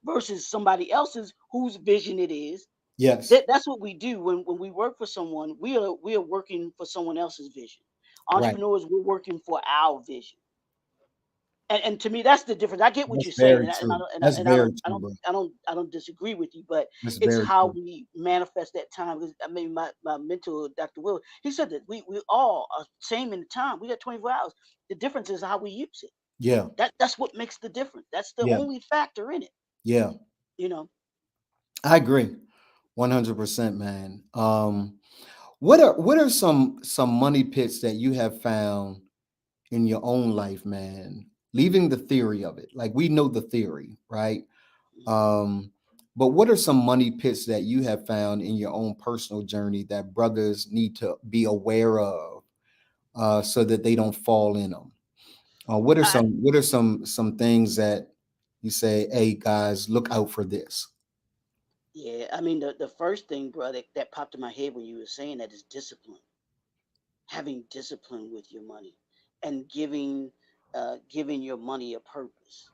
versus somebody else's whose vision it is. Yes. That's what we do when we work for someone. We are working for someone else's vision. Right. Entrepreneurs, we're working for our vision. And to me, that's the difference. I get what That's you're saying, very and I, and I, true. and I, That's and I very don't I true, don't bro. I don't I don't disagree with you, but That's it's very how true. we manifest that time. Because I mean, my mentor, Dr. Will, he said that we all are same in the time. We got 24 hours. The difference is how we use it. Yeah. That's what makes the difference. That's the Yeah. only factor in it. Yeah, You know, I agree. 100%, man. What are some money pits that you have found in your own life, man? Leaving the theory of it. Like we know the theory, right? Um, but what are some money pits that you have found in your own personal journey that brothers need to be aware of so that they don't fall in them? I, What are some things that you say, hey guys, look out for this? yeah, I mean, the first thing, brother, that popped in my head when you were saying that is discipline. Having discipline with your money and giving your money a purpose.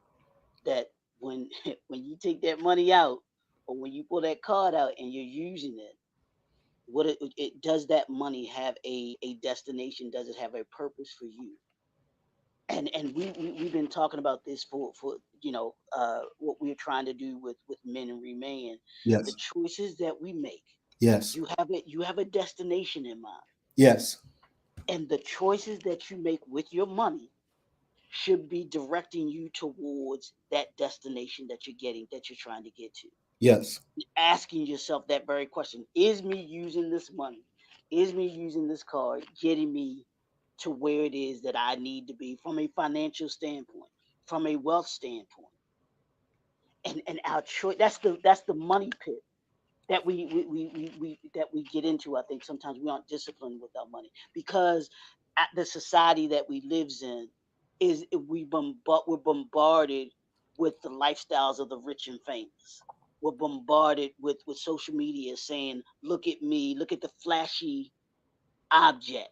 That when when you take that money out or when you pull that card out and you're using it, it does that money have a destination? Does it have a purpose for you? And we've been talking about this for what we're trying to do with men and remain. The Yes. choices that we make, Yes. you have a destination in mind, Yes. and the choices that you make with your money should be directing you towards that destination that you're trying to get to. Yes. Asking yourself that very question: is me using this money, is me using this card getting me to where it is that I need to be from a financial standpoint, from a wealth standpoint? And our choice, that's the money pit that we that we get into. I think sometimes we aren't disciplined with our money because at the society that we lives in is we're bombarded with the lifestyles of the rich and famous. We're bombarded with social media saying, "Look at me, look at the flashy object."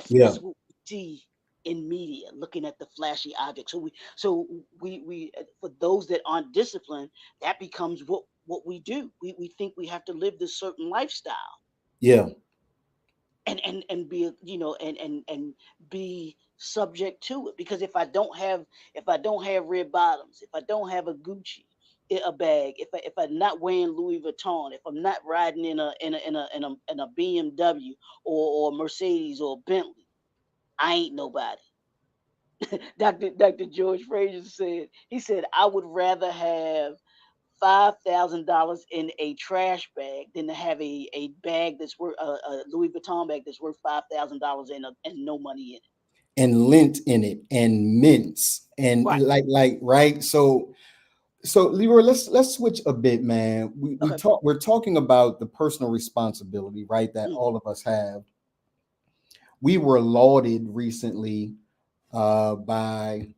Yeah. That's what we see in media, looking at the flashy object. So we for those that aren't disciplined, that becomes what we do. We think we have to live this certain lifestyle Yeah. and be and be subject to it. Because if I don't have red bottoms, if I don't have a Gucci a bag, if I'm not wearing Louis Vuitton, if I'm not riding in a BMW or Mercedes or Bentley, I ain't nobody. Dr. George Fraser said, he said, I would rather have $5,000 in a trash bag than to have a bag that's worth a Louis Vuitton bag that's worth $5,000 and no money in it. And lint in it and mints and Right. like right. So Leroy, let's switch a bit, man. Okay. We're talking about the personal responsibility, right? That Mm, all of us have. We were lauded recently by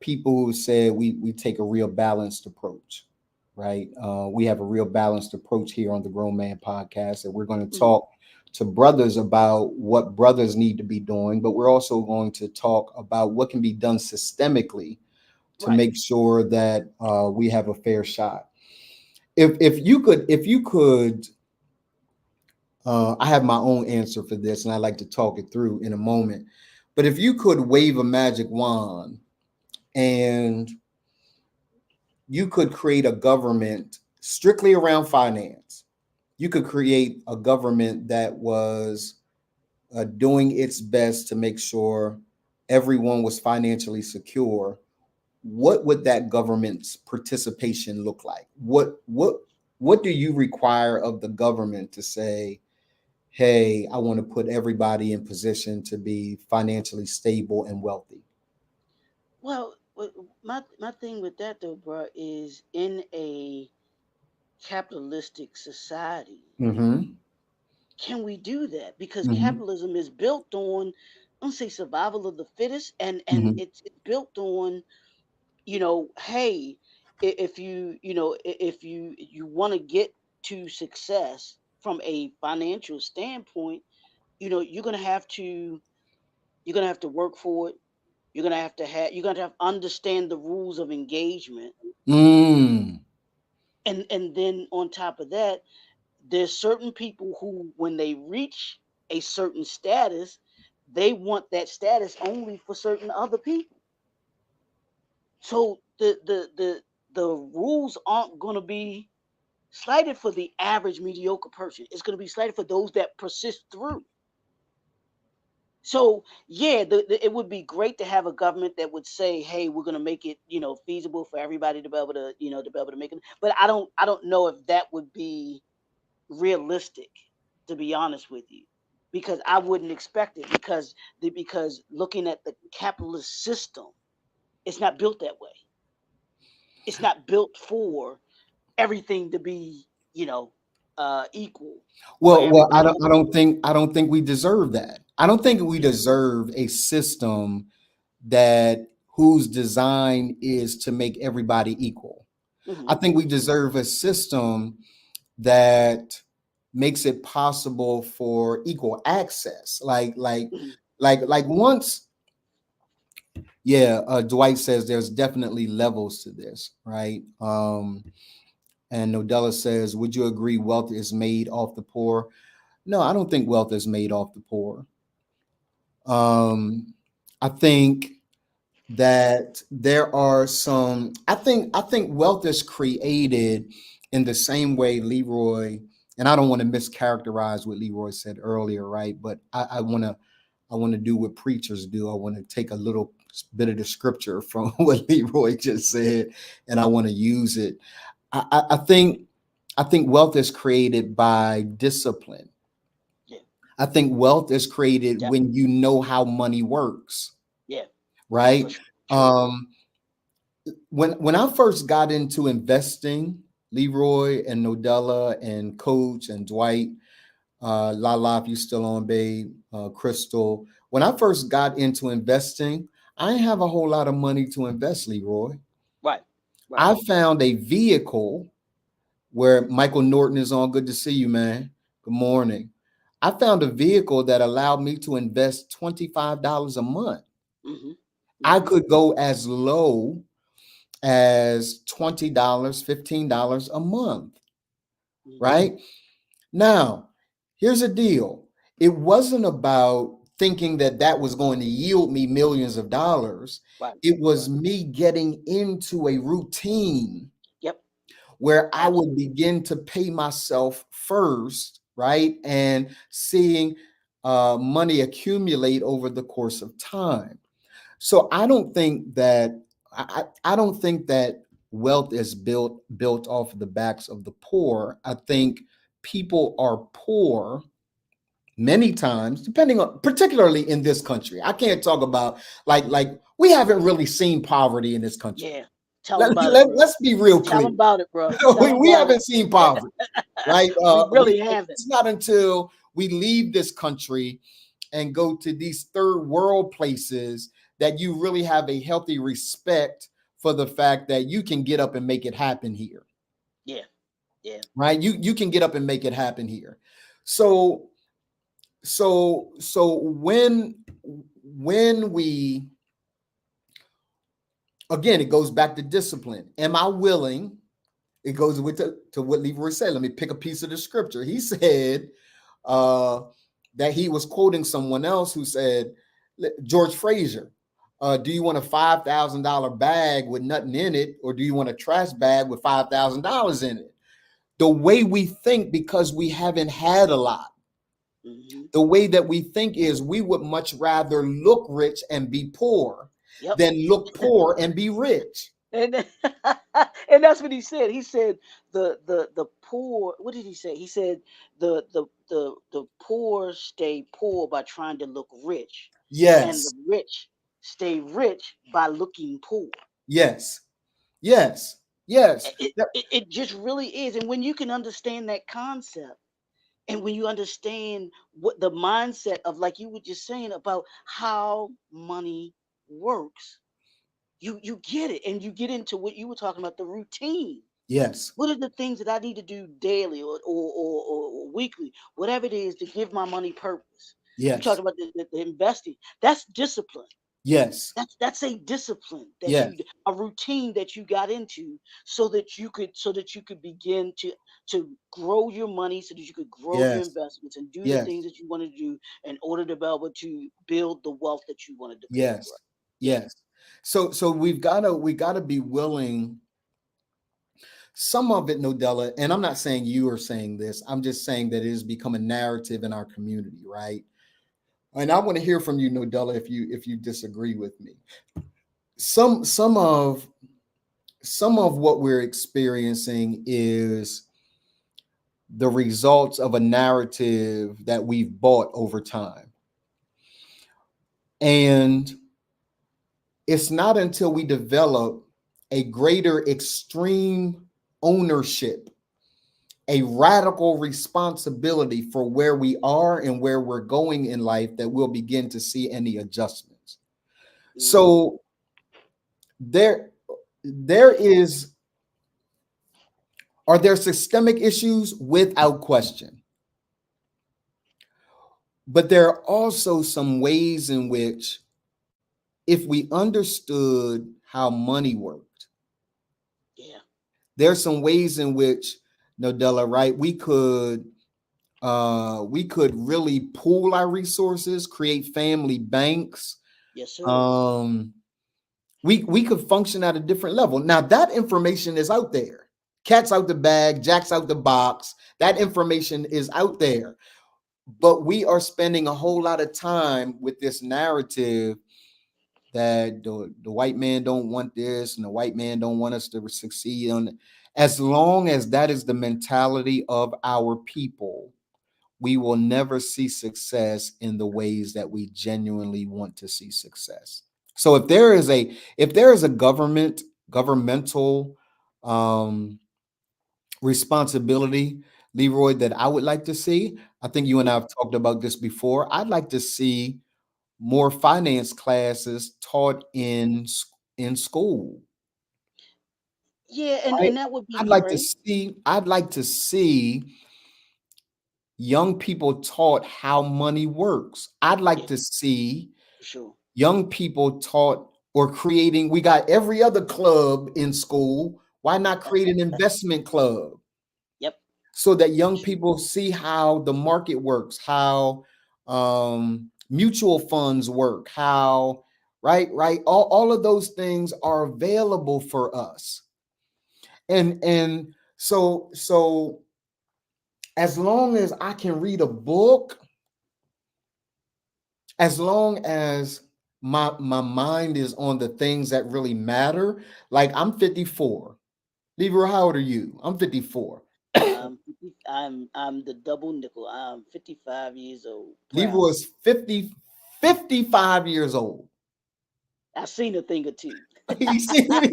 people who said we take a real balanced approach, right? We have a real balanced approach here on the Grown Man Podcast, and we're going to mm, talk to brothers about what brothers need to be doing, but we're also going to talk about what can be done systemically to right. make sure that we have a fair shot. If you could, I have my own answer for this, and I'd like to talk it through in a moment. But if you could wave a magic wand and you could create a government strictly around finance. You could create a government that was doing its best to make sure everyone was financially secure. What would that government's participation look like? What do you require of the government to say, "Hey, I want to put everybody in position to be financially stable and wealthy"? Well, my thing with that though, bro, is in a capitalistic society, Mm-hmm. can we do that? Because Mm-hmm. capitalism is built on, I don't say survival of the fittest, and Mm-hmm. it's built on, hey, if you want to get to success from a financial standpoint, you're gonna have to work for it. You're gonna have to understand the rules of engagement, Mm. and then on top of that, there's certain people who, when they reach a certain status, they want that status only for certain other people. So the rules aren't going to be slighted for the average mediocre person. It's going to be slighted for those that persist through. So yeah, it would be great to have a government that would say, "Hey, we're going to make it, feasible for everybody to be able to, to be able to make it." But I don't know if that would be realistic, to be honest with you, because I wouldn't expect it because looking at the capitalist system, it's not built that way. It's not built for everything to be, equal for Well, I everybody. don't, I don't think we deserve that. I don't think we deserve a system that whose design is to make everybody equal. I Hmm. think we deserve a system that makes it possible for equal access. Hmm. Like once, yeah, Dwight says there's definitely levels to this, right? And Nodella says, would you agree wealth is made off the poor? No, I don't think wealth is made off the poor. Um, I think that there are some. I think wealth is created in the same way Leroy. And I don't want to mischaracterize what Leroy said earlier, right? But I want to do what preachers do. I want to take a little bit of the scripture from what Leroy just said, and I want to use it. I think wealth is created by discipline. Yeah, I think wealth is created when definitely. you know how money works, Yeah, for right? sure. True. Um, when I first got into investing, Leroy and Nodella and Coach and Dwight, Lala, if you still on, babe, Crystal. When I first got into investing, I didn't have a whole lot of money to invest, Leroy. Right. Right. I found a vehicle where Michael Norton is on. Good to see you, man. Good morning. I found a vehicle that allowed me to invest $25 a month. Hmm. I Hmm. could go as low as $20, $15 a month, Hmm. right? Now, here's a deal. It wasn't about thinking that that was going to yield me millions of dollars. Right. It was Right. me getting into a routine Yep. where I would Absolutely. begin to pay myself first, right? And seeing money accumulate over the course of time. So I don't think that wealth is built off of the backs of the poor. I think people are poor many times, depending on, particularly in this country. I can't talk about like we haven't really seen poverty in this country. Yeah. Tell them about it, bro. Let's be real Tell clear. them about it, bro. Tell them We about it. haven't seen poverty, right? We really haven't. It's not until we leave this country and go to these third world places that you really have a healthy respect for the fact that you can get up and make it happen here, Yeah. Yeah. right? You can get up and make it happen here. So so when we, again, it goes back to discipline. Am I willing? It goes with to what Leroy said. Let me pick a piece of the scripture. He said uh, that he was quoting someone else who said, George Fraser, do you want a $5,000 bag with nothing in it, or do you want a trash bag with $5,000 in it? The way we think, because we haven't had a lot, Hmm. the way that we think is we would much rather look rich and be poor Yep. than look poor and be rich. And and that's what he said. He said the poor. What did he say? He said the poor stay poor by trying to look rich, and the Yes, rich stay rich by looking poor. yes, yes, yes. It just really is. And when you can understand that concept, and when you understand what the mindset of, like you were just saying about how money works, you get it, and you get into what you were talking about, the routine. Yes, What are the things that I need to do daily or weekly, whatever it is, to give my money purpose? You talked yes, about the investing. That's discipline. yes, That's a discipline that yes, you, a routine that you got into, so that you could begin to grow your money, so that you could grow your yes, investments and do the yes, things that you want to do in order to be able to build the wealth that you wanted to build. Right? yes, Yeah. yes. So we gotta be willing. Some of it, Nodella, and I'm not saying you are saying this. I'm just saying that it has become a narrative in our community, right? And I want to hear from you, Nodella, if you disagree with me. Some of what we're experiencing is the results of a narrative that we've bought over time. And it's not until we develop a greater extreme ownership, a radical responsibility for where we are and where we're going in life, that we'll begin to see any adjustments. So there is, are there systemic issues? Without question. But there are also some ways in which, if we understood how money worked, there's some ways in which, Nodella, right, we could really pool our resources, create family banks. Yes, sir. We could function at a different level. Now, that information is out there. Cat's out the bag, Jack's out the box. That information is out there. But we are spending a whole lot of time with this narrative that the white man don't want this and the white man don't want us to succeed. As long as that is the mentality of our people, we will never see success in the ways that we genuinely want to see success. So if there is a governmental responsibility, Leroy, that I would like to see, I think you and I have talked about this before. I'd like to see more finance classes taught in school. Yeah, and that would be I'd like to see young people taught how money works. I'd like to see young people taught or creating. We got every other club in school. Why not create an investment club? Yep. So that young people see how the market works, how mutual funds work, how right. All of those things are available for us. And so as long as I can read a book, as long as my mind is on the things that really matter, like I'm 54. Lever, how old are you? I'm 54. I'm the double nickel. I'm 55 years old. Lever is 55 years old. I've seen a thing or two. He's seen it.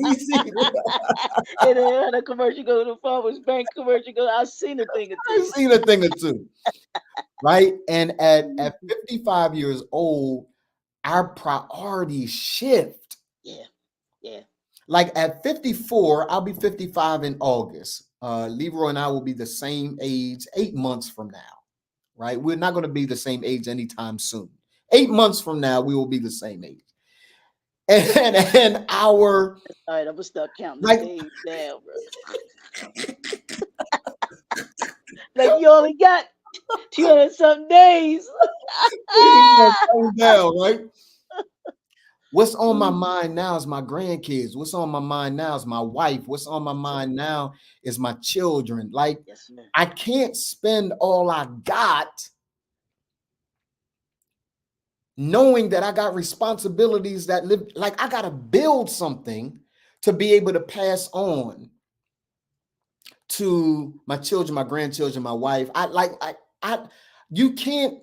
And then a commercial go to the farmers bank commercial go. I've seen a thing or two. I've seen a thing or two. Right. And at 55 years old, our priorities shift. Yeah. Like at 54, I'll be 55 in August. Leroy and I will be the same age 8 months from now. Right. We're not going to be the same age anytime soon. 8 months from now, we will be the same age. And our all right, I'm gonna start counting the days down, bro. Like you only got 200 something days. Down, right? What's on my mind now is my grandkids. What's on my mind now is my wife. What's on my mind now is my children. Like, I can't spend all I got knowing that I got responsibilities that live, like I got to build something to be able to pass on to my children, my grandchildren, my wife. You can't,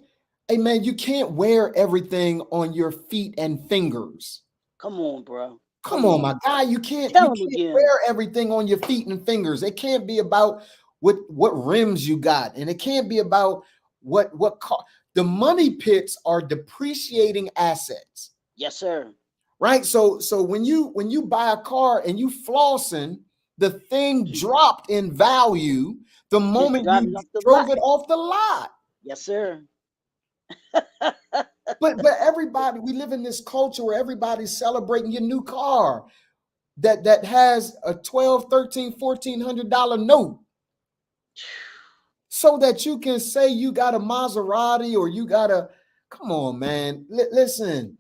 hey man, you can't wear everything on your feet and fingers. Come on, bro. Come on, my guy. You can't wear everything on your feet and fingers. It can't be about what rims you got, and it can't be about what car. The money pits are depreciating assets. Yes, sir. Right. So when you buy a car and you flossing, the thing dropped in value the moment you drove it off the lot. Yes, sir. But everybody, we live in this culture where everybody's celebrating your new car that has a $1,200, $1,300, $1,400 note, so that you can say you got a Maserati or you got a. Come on, man. Listen.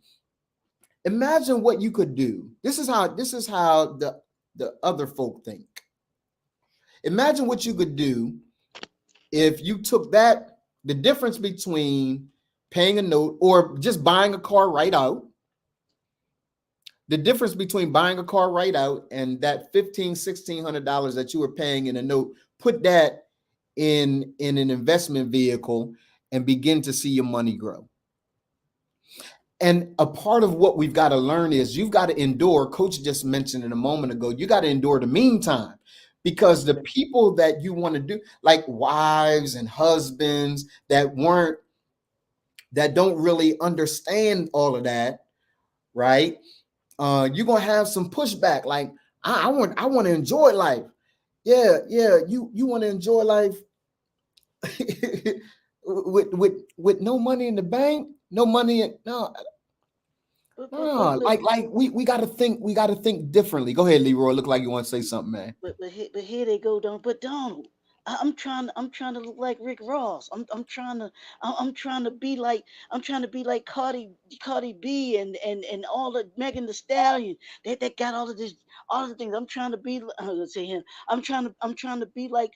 Imagine what you could do. This is how the other folk think. Imagine what you could do if you took the difference between paying a note, or just buying a car right out. The difference between buying a car right out and that $1,600 that you were paying in a note, put that in an investment vehicle and begin to see your money grow. And a part of what we've got to learn is you've got to endure. Coach just mentioned it a moment ago. You got to endure the meantime, because the people that you want to do, like wives and husbands that don't really understand all of that, right? You're gonna have some pushback. Like, I want to enjoy life. Yeah, you want to enjoy life with no money in the bank, no money in, no. Like we got to think differently. Go ahead, Leroy. Look like you want to say something, man. But here they go, Donald. But Donald, I'm trying to look like Rick Ross. I'm trying to be like Cardi B and all the Megan Thee Stallion. They got all of the things. I'm trying to be. Let's say him. I'm trying to be like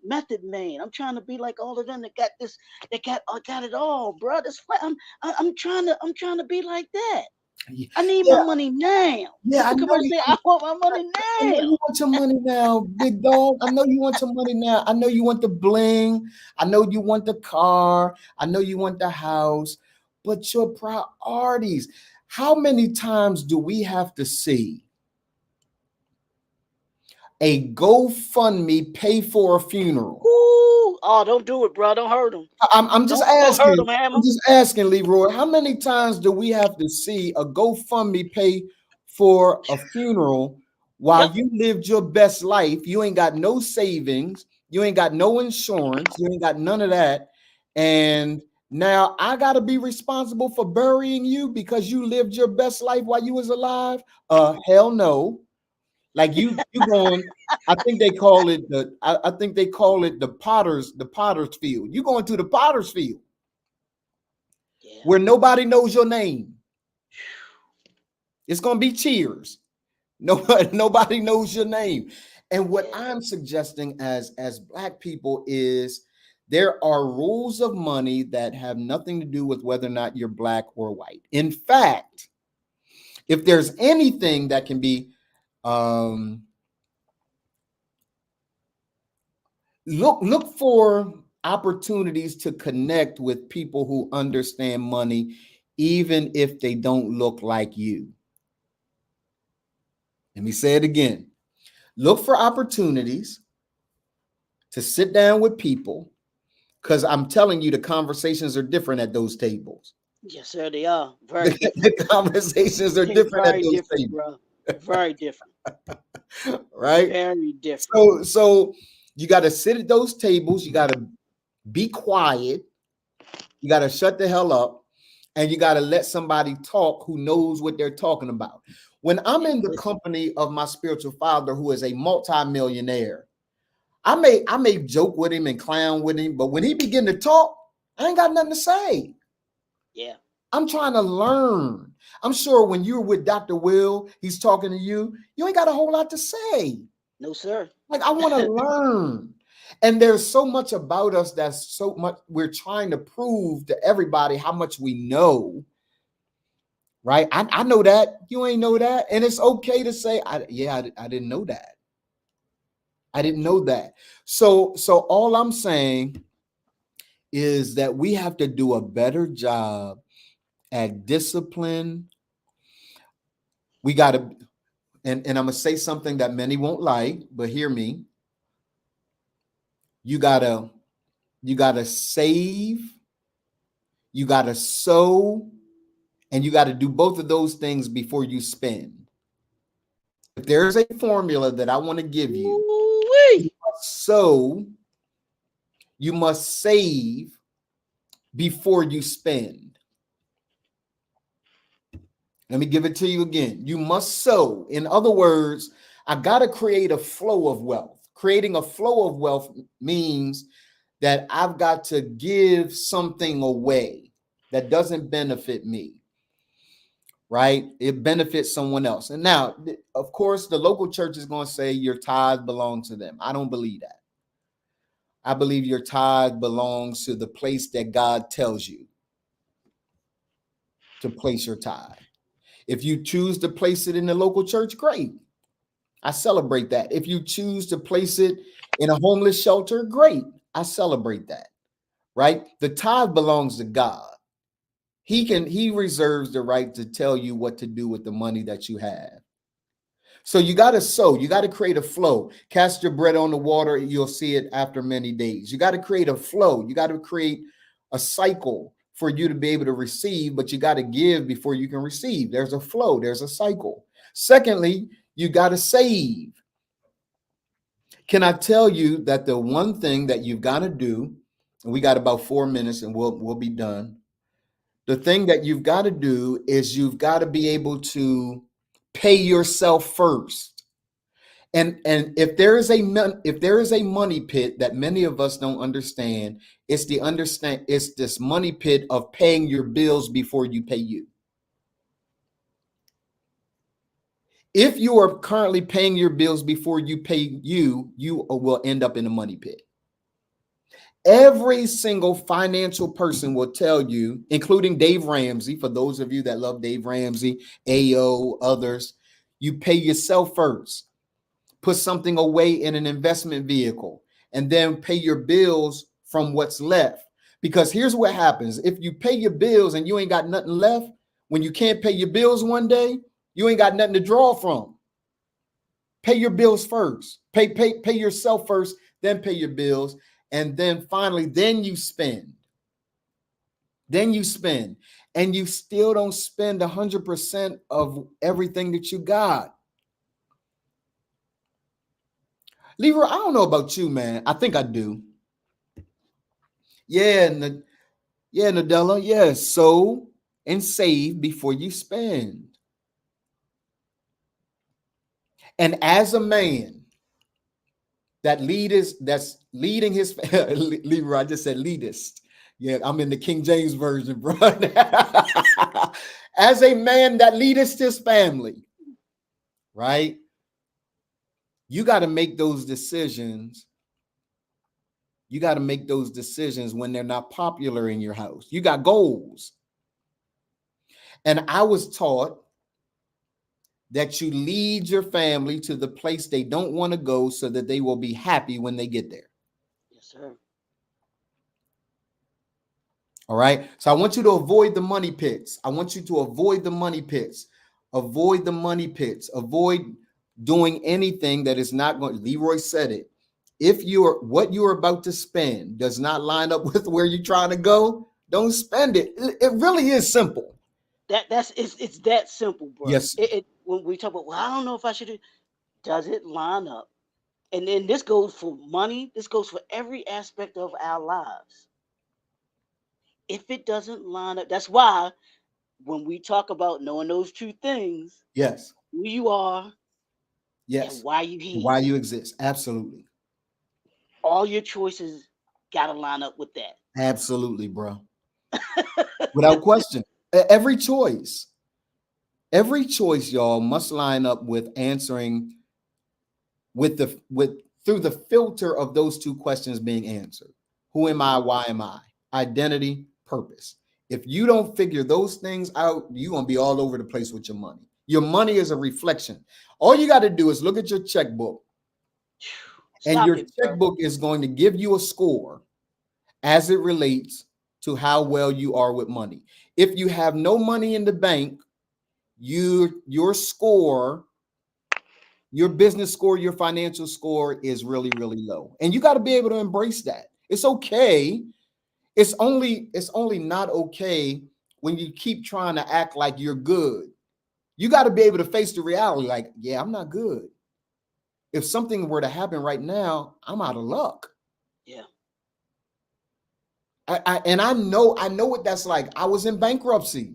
Method Man. I'm trying to be like all of them that got this. They got it all, bro. That's why I'm trying to be like that. I need my money now. Yeah, I say I want my money I know now. you want your money now, big dog. I know you want your money now. I know you want the bling. I know you want the car. I know you want the house. But your priorities, how many times do we have to see a GoFundMe pay for a funeral? Ooh, oh, don't do it, bro. Don't hurt them. I'm just Don't asking. hurt them, Hammer. I'm just asking, Leroy. How many times do we have to see a GoFundMe pay for a funeral while you lived your best life? You ain't got no savings. You ain't got no insurance. You ain't got none of that. And now I got to be responsible for burying you because you lived your best life while you was alive? Hell no. Like you going, I think they call it the potter's field. You going to the potter's field where nobody knows your name. It's gonna be cheers. Nobody knows your name. And what I'm suggesting as Black people is there are rules of money that have nothing to do with whether or not you're Black or white. In fact, if there's anything that can be look for opportunities to connect with people who understand money, even if they don't look like you. Let me say it again. Look for opportunities to sit down with people, because I'm telling you, the conversations are different at those tables. Yes, sir, they are. Very different. The conversations are different at those tables. Bro. Very different. Right? Very different. So you got to sit at those tables. You got to be quiet. You got to shut the hell up. And you got to let somebody talk who knows what they're talking about. When I'm in the company of my spiritual father, who is a multimillionaire, I may joke with him and clown with him, but when he begin to talk, I ain't got nothing to say. Yeah. I'm trying to learn. I'm sure when you're with Dr. Will, he's talking to you, you ain't got a whole lot to say. No, sir. Like, I want to learn. And there's so much about us that's so much we're trying to prove to everybody how much we know. Right? I know that. You ain't know that. And it's okay to say, I didn't know that. I didn't know that. So all I'm saying is that we have to do a better job at discipline. We got to, and I'm going to say something that many won't like, but hear me. You gotta save, you gotta sow, and you got to do both of those things before you spend. If there's a formula that I want to give you, you must sow, you must save before you spend. Let me give it to you again. You must sow. In other words, I got to create a flow of wealth. Creating a flow of wealth means that I've got to give something away that doesn't benefit me, right? It benefits someone else. And now, of course, the local church is going to say your tithe belongs to them. I don't believe that. I believe your tithe belongs to the place that God tells you. to place your tithe. If you choose to place it in the local church, great. I celebrate that. If you choose to place it in a homeless shelter, great. I celebrate that. Right? The tithe belongs to God. He reserves the right to tell you what to do with the money that you have. So you got to sow, you got to create a flow. Cast your bread on the water, you'll see it after many days. You got to create a flow. You got to create a cycle for you to be able to receive, but you got to give before you can receive. There's a flow, there's a cycle. Secondly, you got to save. Can I tell you that the one thing that you've got to do, and we got about 4 minutes and we'll be done. The thing that you've got to do is you've got to be able to pay yourself first. And if there is a money pit that many of us don't understand, it's this money pit of paying your bills before you pay you. If you are currently paying your bills before you pay you will end up in a money pit. Every single financial person will tell you, including Dave Ramsey, for those of you that love Dave Ramsey, AO, others, you pay yourself first. Put something away in an investment vehicle and then pay your bills from what's left. Because here's what happens. If you pay your bills and you ain't got nothing left, when you can't pay your bills one day, you ain't got nothing to draw from. Pay your bills first. Pay yourself first, then pay your bills. And then finally, then you spend. And you still don't spend 100% of everything that you got. Leroy, I don't know about you, man. I think I do. Yeah, Nadella. Yeah, sow and save before you spend. And as a man that's leading his Leroy, I just said leadist. Yeah, I'm in the King James version, bro. As a man that leadeth his family, right? You got to make those decisions. You got to make those decisions when they're not popular in your house. You got goals. And I was taught that you lead your family to the place they don't want to go so that they will be happy when they get there. Yes, sir. All right. So I want you to avoid the money pits. Avoid the money pits. Avoid doing anything that is not going. Leroy said it. If what you're about to spend does not line up with where you're trying to go, don't spend it. It really is simple. It's that simple, bro. Yes. When we talk about, well, I don't know if I should. Does it line up? And then this goes for money. This goes for every aspect of our lives. If it doesn't line up, that's why when we talk about knowing those two things, yes, who you are, yes, and why you here, why you exist, absolutely. All your choices got to line up with that. Absolutely, bro. Without question, every choice, y'all, must line up with answering through the filter of those two questions being answered. Who am I? Why am I? Identity, purpose. If you don't figure those things out, you're going to be all over the place with your money. Your money is a reflection. All you got to do is look at your checkbook. And your checkbook is going to give you a score as it relates to how well you are with money. If you have no money in the bank, your score, your business score, your financial score is really, really low. And you got to be able to embrace that. It's okay. It's only not okay when you keep trying to act like you're good. You got to be able to face the reality like, yeah, I'm not good. If something were to happen right now, I'm out of luck. Yeah. I know what that's like. I was in bankruptcy.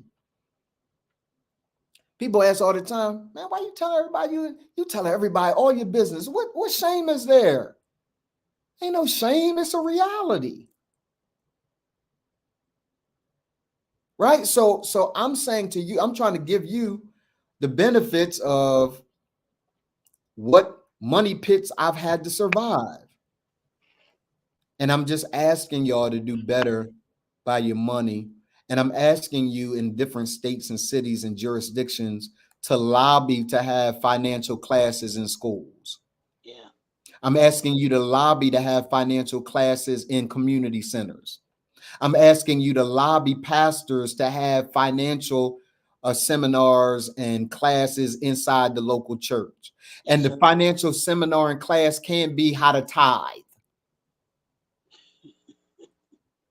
People ask all the time, man, why you tell everybody you tell everybody all your business? What shame is there? Ain't no shame. It's a reality. Right? So I'm saying to you, I'm trying to give you the benefits of what money pits I've had to survive. And I'm just asking y'all to do better by your money And I'm asking you in different states and cities and jurisdictions to lobby to have financial classes in schools. Yeah. I'm asking you to lobby to have financial classes in community centers. I'm asking you to lobby pastors to have financial seminars and classes inside the local church. Yes, And the sir. financial seminar and class can be how to tithe.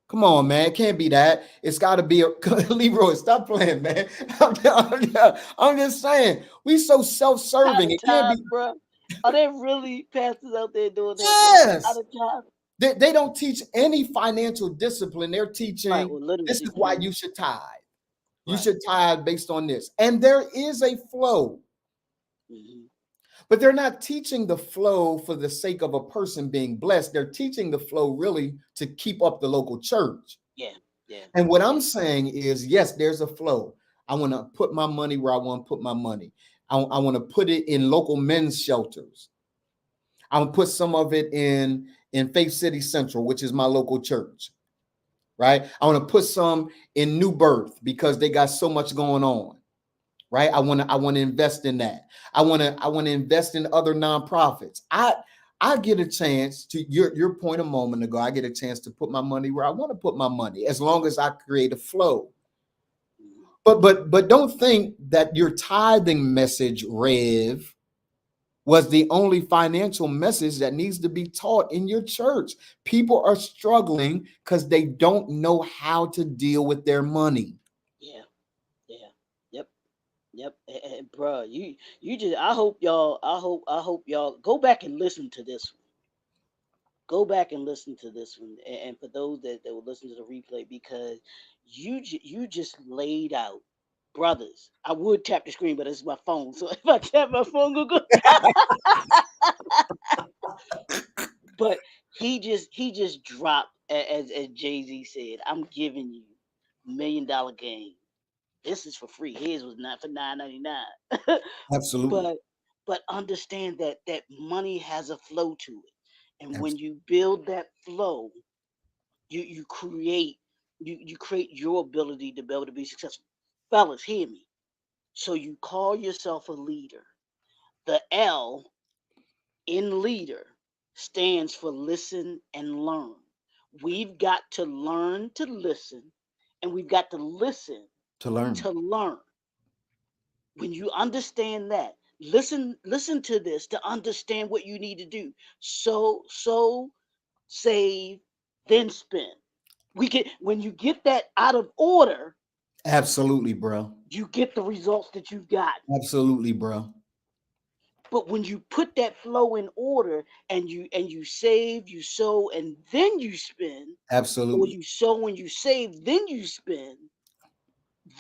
Come on, man. It can't be that. It's got to be a Leroy. Stop playing, man. I'm just saying, we so Out self-serving. of It can't time, be. bro. Are there really pastors out there doing that, bro? Out Yes. of time. They don't teach any financial discipline. They're Right. teaching Well, this literacy. is why you should tithe. You Right. should tithe based on this. And there is a flow, Mm-hmm. but they're not teaching the flow for the sake of a person being blessed. They're teaching the flow really to keep up the local church. Yeah. Yeah. And what I'm Yeah. saying is, yes, there's a flow. I want to put my money where I want to put my money. I want to put it in local men's shelters. I want to put some of it in Faith City Central, which is my local church. Right. I want to put some in New Birth because they got so much going on. Right. I want to invest in that. I want to invest in other nonprofits. I get a chance to your point a moment ago. I get a chance to put my money where I want to put my money as long as I create a flow. But don't think that your tithing message, Rev, was the only financial message that needs to be taught in your church. People are struggling because they don't know how to deal with their money. Yeah. Yeah. Yep. Yep. Bro, you just. I hope y'all. I hope y'all go back and listen to this one. Go back and listen to this one, and for those that will listen to the replay, because you just laid out, brothers. I would tap the screen, but it's my phone. So if I tap my phone, go. But he just dropped, as Jay Z said, I'm giving you $1 million game. This is for free. His was not for $9.99. Absolutely. but understand that money has a flow to it, and when Abs- you build that flow, you create you create your ability to be able to be successful. Fellas, hear me. So you call yourself a leader. The L in leader stands for listen and learn. We've got to learn to listen, and we've got to listen to learn. to learn. When you understand that, listen to this to understand what you need to do. So save, then spend. We get When you get that out of order, Absolutely, bro. you get the results that you've got. Absolutely, bro. But when you put that flow in order, and you save, you sow, and then you spend, or Absolutely. you sow and you save, then you spend,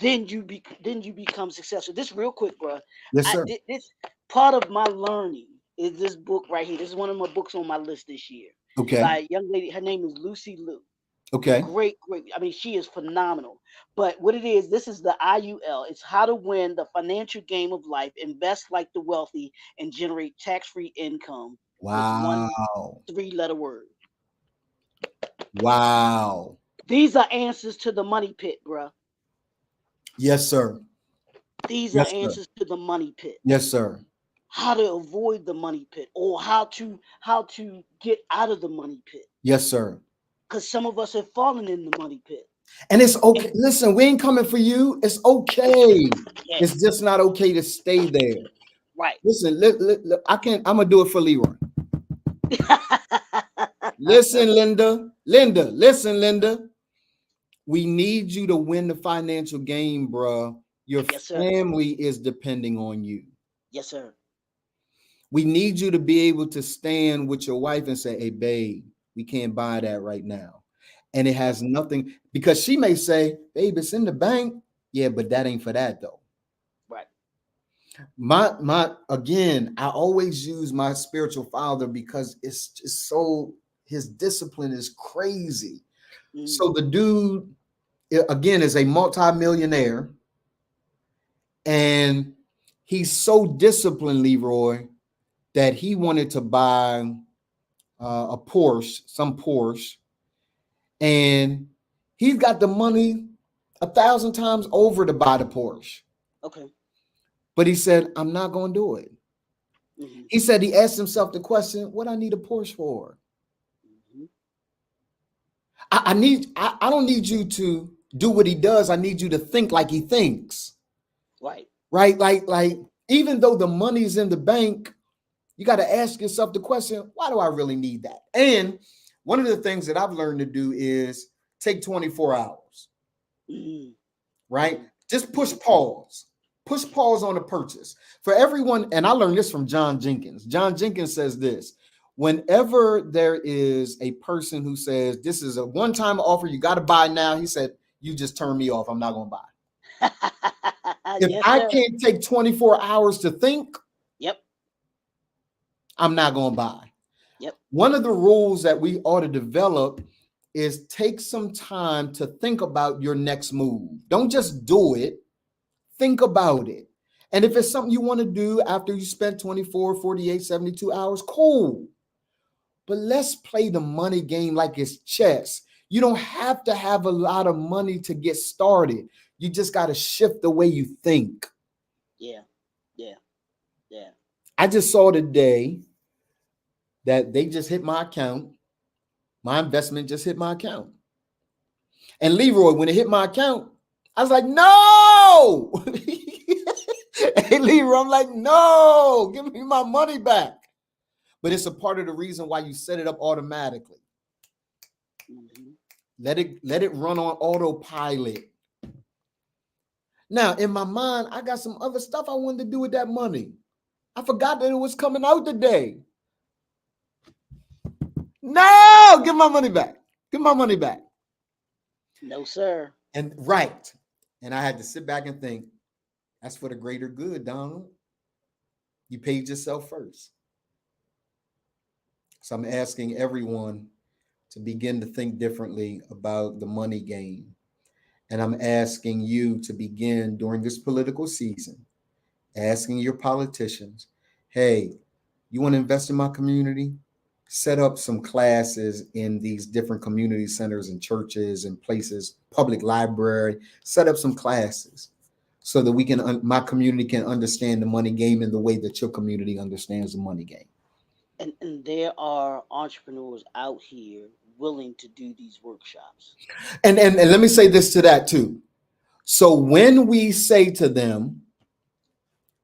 then you become successful. This real quick, bro. Yes, I sir. did this. Part of my learning is this book right here. This is one of my books on my list this year, Okay. by a young lady. Her name is Lucy Liu. Okay. Great. I mean, she is phenomenal. But what it is, this is the IUL. It's How to Win the Financial Game of Life, Invest Like the Wealthy, and Generate Tax-Free Income with one Wow. 3-letter word. Wow. These are answers to the money pit, bruh. Yes, sir. These are Yes, sir. answers to the money pit. Yes, sir. How to avoid the money pit, or how to get out of the money pit. Yes, sir. Because some of us have fallen in the money pit. And it's okay. And Listen, we ain't coming for you. It's okay. yeah, It's just not okay to stay there. right. Listen, I can't. I'm gonna do it for Leroy. Listen, Linda. Listen, Linda. We need you to win the financial game, bruh. Your Yes, sir. family is depending on you. Yes, sir. We need you to be able to stand with your wife and say, "Hey, babe, we can't buy that right now." And it has nothing, because she may say, "Babe, it's in the bank." Yeah, but that ain't for that though. Right. My again, I always use my spiritual father because it's just so, his discipline is crazy. Mm. So the dude again is a multimillionaire, and he's so disciplined, Leroy, that he wanted to buy a Porsche, some Porsche, and he's got the money 1,000 times over to buy the Porsche. Okay. But he said, I'm not going to do it. Mm-hmm. He said he asked himself the question, what I need a Porsche for? Mm-hmm. I don't need you to do what he does. I need you to think like he thinks. Right. Right? Like even though the money's in the bank, you got to ask yourself the question, why do I really need that? And one of the things that I've learned to do is take 24 hours. Mm-hmm. Right? Just push pause. Push pause on the purchase. For everyone, and I learned this from John Jenkins. John Jenkins says this: whenever there is a person who says this is a one-time offer, you got to buy now, he said, you just turn me off. I'm not going to buy. If Yes, I sir. can't take 24 hours to think, Yep. I'm not going to buy. Yep. One of the rules that we ought to develop is take some time to think about your next move. Don't just do it. Think about it. And if it's something you want to do after you spend 24, 48, 72 hours, cool. But let's play the money game like it's chess. You don't have to have a lot of money to get started. You just got to shift the way you think. Yeah. Yeah. Yeah. I just saw today that they just hit my account. My investment just hit my account. And Leroy, when it hit my account, I was like, no. Hey, Leroy, I'm like, no, give me my money back. But it's a part of the reason why you set it up automatically. Mm-hmm. Let it run on autopilot. Now, in my mind, I got some other stuff I wanted to do with that money. I forgot that it was coming out today. No, give my money back. Give my money back. No, sir. And right. And I had to sit back and think, that's for the greater good, Donald. You paid yourself first. So I'm asking everyone to begin to think differently about the money game. And I'm asking you to begin during this political season, asking your politicians, hey, you want to invest in my community? Set up some classes in these different community centers and churches and places, public library, set up some classes so that we can, my community can understand the money game in the way that your community understands the money game. And there are entrepreneurs out here willing to do these workshops. And let me say this to that too. So when we say to them,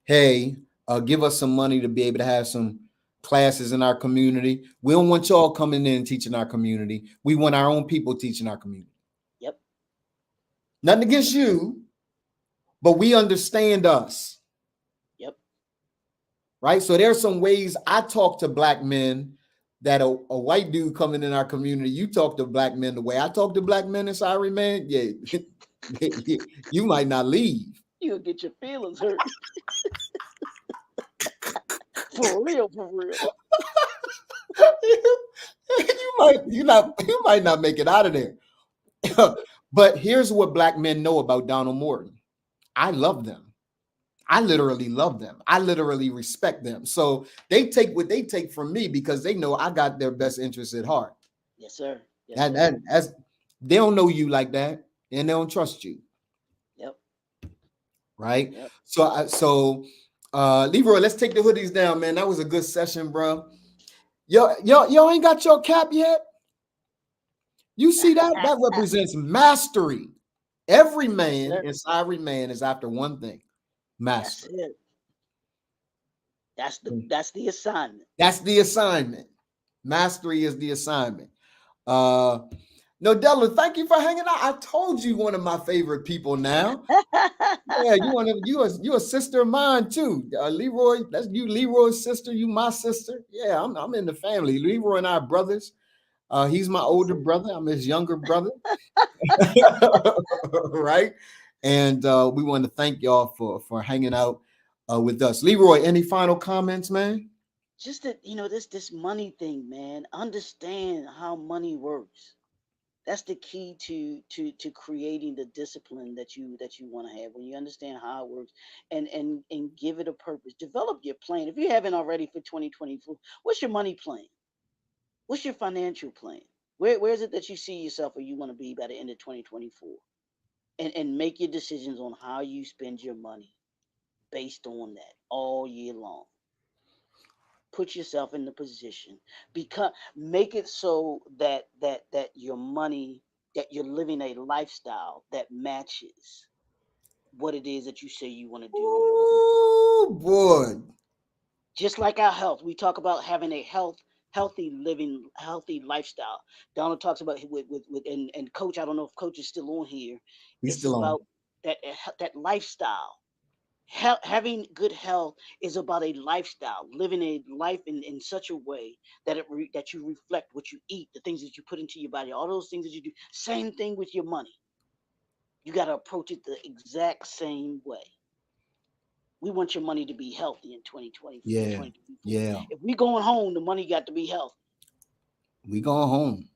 hey, give us some money to be able to have some classes in our community, we don't want y'all coming in and teaching our community. We want our own people teaching our community. Yep. Nothing against you, but we understand us. Yep. Right? So there's some ways I talk to black men that a white dude coming in our community, you talk to black men the way I talk to black men in Sorry Man, yeah, you might not leave. You'll get your feelings hurt. For real, for real. You might not make it out of there. But here's what black men know about Donald Morton. I love them. I literally love them. I literally respect them. So they take what they take from me because they know I got their best interests at heart. Yes, sir. Yes, And sir. that's they don't know you like that, and they don't trust you. Yep. Right. Yep. So Leroy, let's take the hoodies down, man. That was a good session, bro. Yo ain't got your cap yet. You see that? That represents mastery. Every man inside every man is after one thing: mastery. That's it. That's the assignment. That's the assignment. Mastery is the assignment. Nodella, thank you for hanging out. I told you one of my favorite people now. Yeah, you a sister of mine too. Leroy, that's you, Leroy's sister. You my sister. Yeah, I'm in the family. Leroy and I are brothers. He's my older brother. I'm his younger brother. Right. And we want to thank y'all for hanging out with us. Leroy, any final comments, man? Just that, this money thing, man. Understand how money works. That's the key to creating the discipline that you want to have. When you understand how it works and give it a purpose. Develop your plan. If you haven't already for 2024, what's your money plan? What's your financial plan? Where is it that you see yourself or you want to be by the end of 2024? and make your decisions on how you spend your money based on that all year long. Put yourself in the position, because make it so that your money, that you're living a lifestyle that matches what it is that you say you want to do in your life. Oh boy. Just like our health, we talk about having a healthy living, healthy lifestyle. Donald talks about with and Coach. I don't know if Coach is still on here. He's It's still on. about that lifestyle. Having good health is about a lifestyle, living a life in such a way that that you reflect what you eat, the things that you put into your body, all those things that you do. Same thing with your money. You got to approach it the exact same way. We want your money to be healthy in 2020 in Yeah. 2024. Yeah. If we going home, the money got to be healthy. We going home.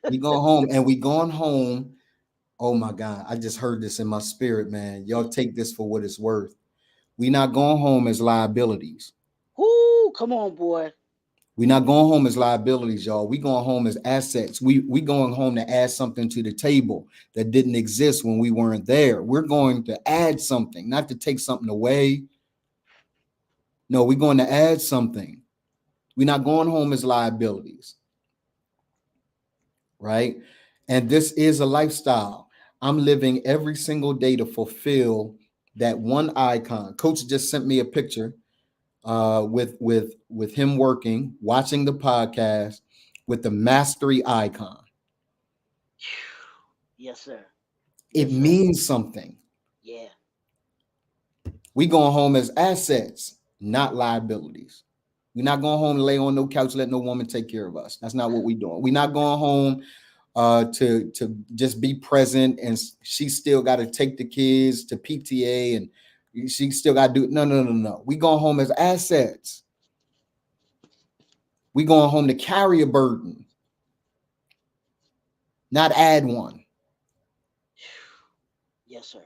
We going home, and we going home. Oh my God. I just heard this in my spirit, man. Y'all take this for what it's worth. We not going home as liabilities. Whoo, come on, boy. We not going home as liabilities, y'all. We going home as assets. We going home to add something to the table that didn't exist when we weren't there. We're going to add something, not to take something away. No, we're going to add something. We're not going home as liabilities, right? And this is a lifestyle. I'm living every single day to fulfill that one icon. Coach just sent me a picture with him working, watching the podcast with the mastery icon. Yes, sir. It Yes, sir. means something. Yeah. We going home as assets, not liabilities. We're not going home to lay on no couch, let no woman take care of us. That's not what we're doing. We're not going home to just be present, and she still got to take the kids to PTA, and she still got to do no. We going home as assets. We going home to carry a burden, not add one. Yes, sir.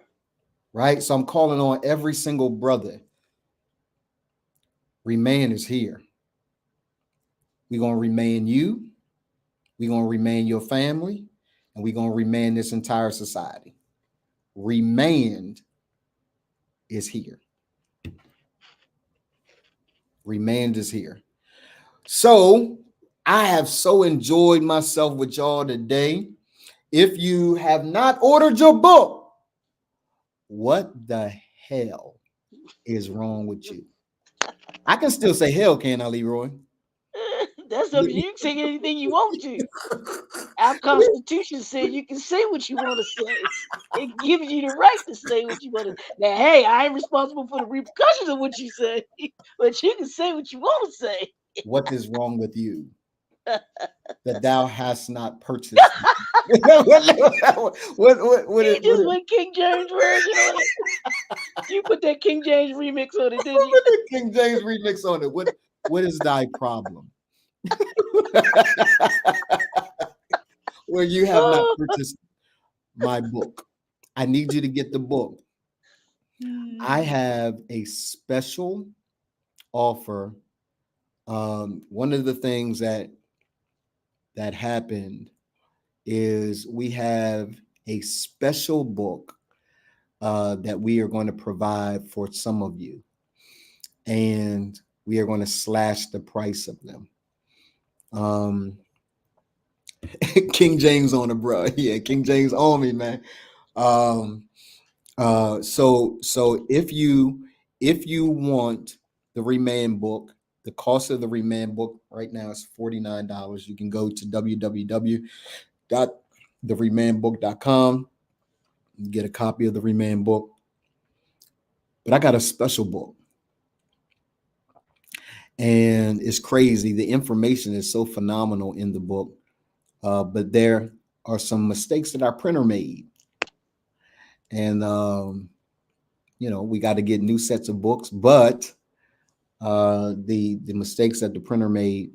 Right? So I'm calling on every single brother. Remain is here. We're going to remain you. We're going to remain your family. And we're going to remain this entire society. Remained is here. Remained is here. So I have so enjoyed myself with y'all today. If you have not ordered your book, what the hell is wrong with you? I can still say hell, can't I, Leroy? That's up to you. You can say anything you want to. Our Constitution says you can say what you want to say. It gives you the right to say what you want to. Now, hey, I ain't responsible for the repercussions of what you say, but you can say what you want to say. What is wrong with you that thou hast not purchased? what He just went King James version on it. You put that King James remix on it, didn't you? the King James remix on it. What is thy problem? Where you have not purchased my book. I need you to get the book. I have a special offer. One of the things that happened is we have a special book that we are going to provide for some of you, and we are going to slash the price of them. King James on it, bro. Yeah, King James on me, man. So if you want the Remain book, the cost of the Remain book right now is $49. You can go to www.theremainbook.com and get a copy of the Remain book. But I got a special book. And it's crazy. The information is so phenomenal in the book. But there are some mistakes that our printer made. And, we got to get new sets of books. But the mistakes that the printer made,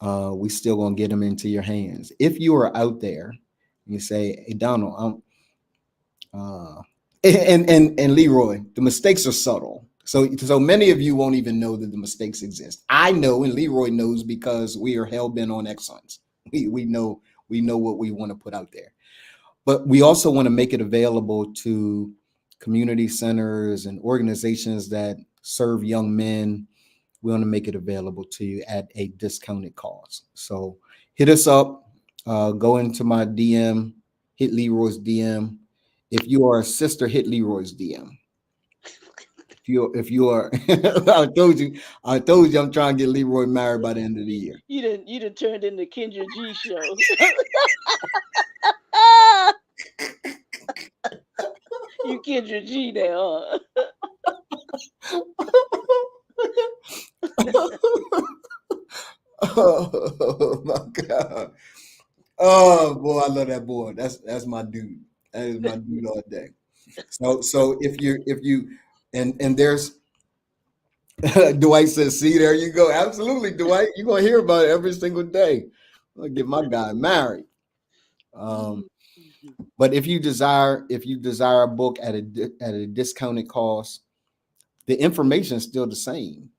we still going to get them into your hands. If you are out there and you say, hey, Donald, and Leroy, the mistakes are subtle. So many of you won't even know that the mistakes exist. I know, and Leroy knows, because we are hell bent on excellence. We know what we want to put out there. But we also want to make it available to community centers and organizations that serve young men. We want to make it available to you at a discounted cost. So hit us up, go into my DM, hit Leroy's DM. If you are a sister, hit Leroy's DM. If you are, I told you I'm trying to get Leroy married by the end of the year. You didn't turned into Kendra G show. You Kendra G now. Oh my God. Oh boy, I love that boy. That's my dude. That is my dude all day. So if you and there's Dwight says, see, there you go. Absolutely, Dwight. You're gonna hear about it every single day. I'm gonna get my guy married. But if you desire a book at a discounted cost, the information is still the same.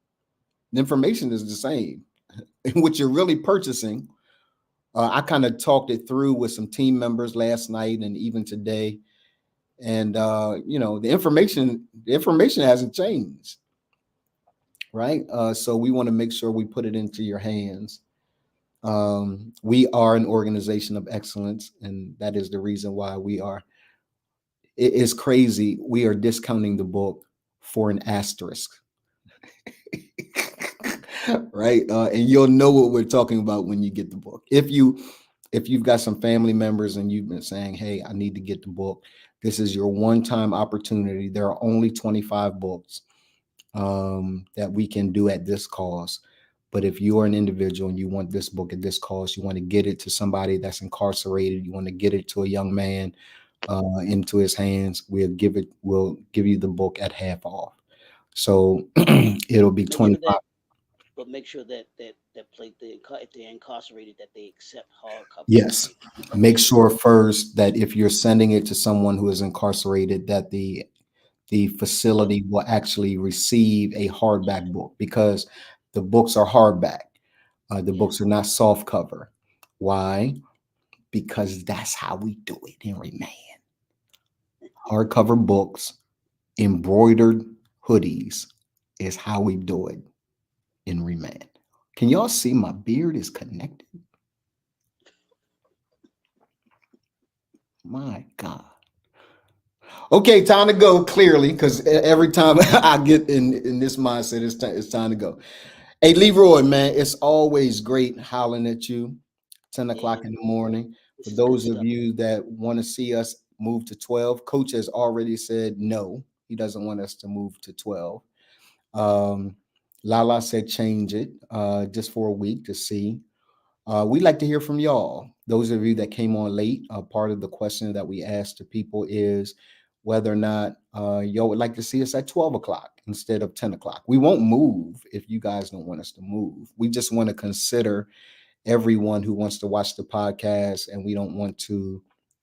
The information is the same. And what you're really purchasing, I kind of talked it through with some team members last night and even today. And the information hasn't changed. Right. So we want to make sure we put it into your hands. We are an organization of excellence, and that is the reason why it is crazy. We are discounting the book for an asterisk. Right. And you'll know what we're talking about when you get the book. If you've got some family members and you've been saying, hey, I need to get the book, this is your one-time opportunity. There are only 25 books that we can do at this cost. But if you are an individual and you want this book at this cost, you want to get it to somebody that's incarcerated, you want to get it to a young man into his hands, we'll give you the book at half off. So it'll be 25. But make sure that if they're incarcerated, that they accept hardcover. Yes. Make sure first that if you're sending it to someone who is incarcerated, that the facility will actually receive a hardback book, because the books are hardback. The books are not soft cover. Why? Because that's how we do it in Remand. Hardcover books, embroidered hoodies is how we do it in Remand. Can y'all see my beard is connected? My God. Okay, time to go, clearly, because every time I get in this mindset, it's time to go. Hey, Leroy, man, it's always great hollering at you 10 o'clock in the morning. For those of you that want to see us move to 12, Coach has already said no. He doesn't want us to move to 12. Lala said change it just for a week to see. We'd like to hear from y'all. Those of you that came on late, part of the question that we asked to people is whether or not y'all would like to see us at 12 o'clock instead of 10 o'clock. We won't move if you guys don't want us to move. We just want to consider everyone who wants to watch the podcast, and we don't want to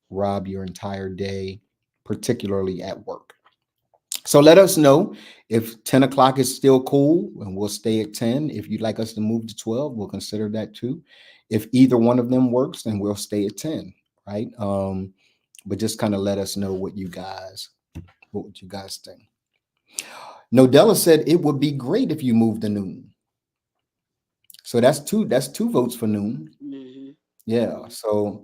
rob your entire day, particularly at work. So let us know if 10 o'clock is still cool, and we'll stay at 10. If you'd like us to move to 12, we'll consider that too. If either one of them works, then we'll stay at 10, right? But just kind of let us know what you guys think. Nodella said it would be great if you moved to noon. So that's two votes for noon. Mm-hmm. Yeah. So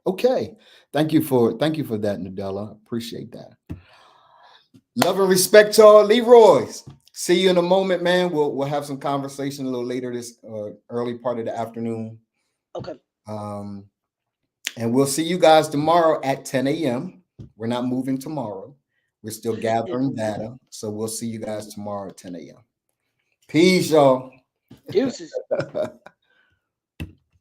okay. Thank you for that, Nodella. Appreciate that. Love and respect to all. Leroy's. See you in a moment, man. We'll have some conversation a little later this early part of the afternoon. Okay. And we'll see you guys tomorrow at 10 a.m. We're not moving tomorrow. We're still gathering data. So we'll see you guys tomorrow at 10 a.m. Peace, y'all. Deuces.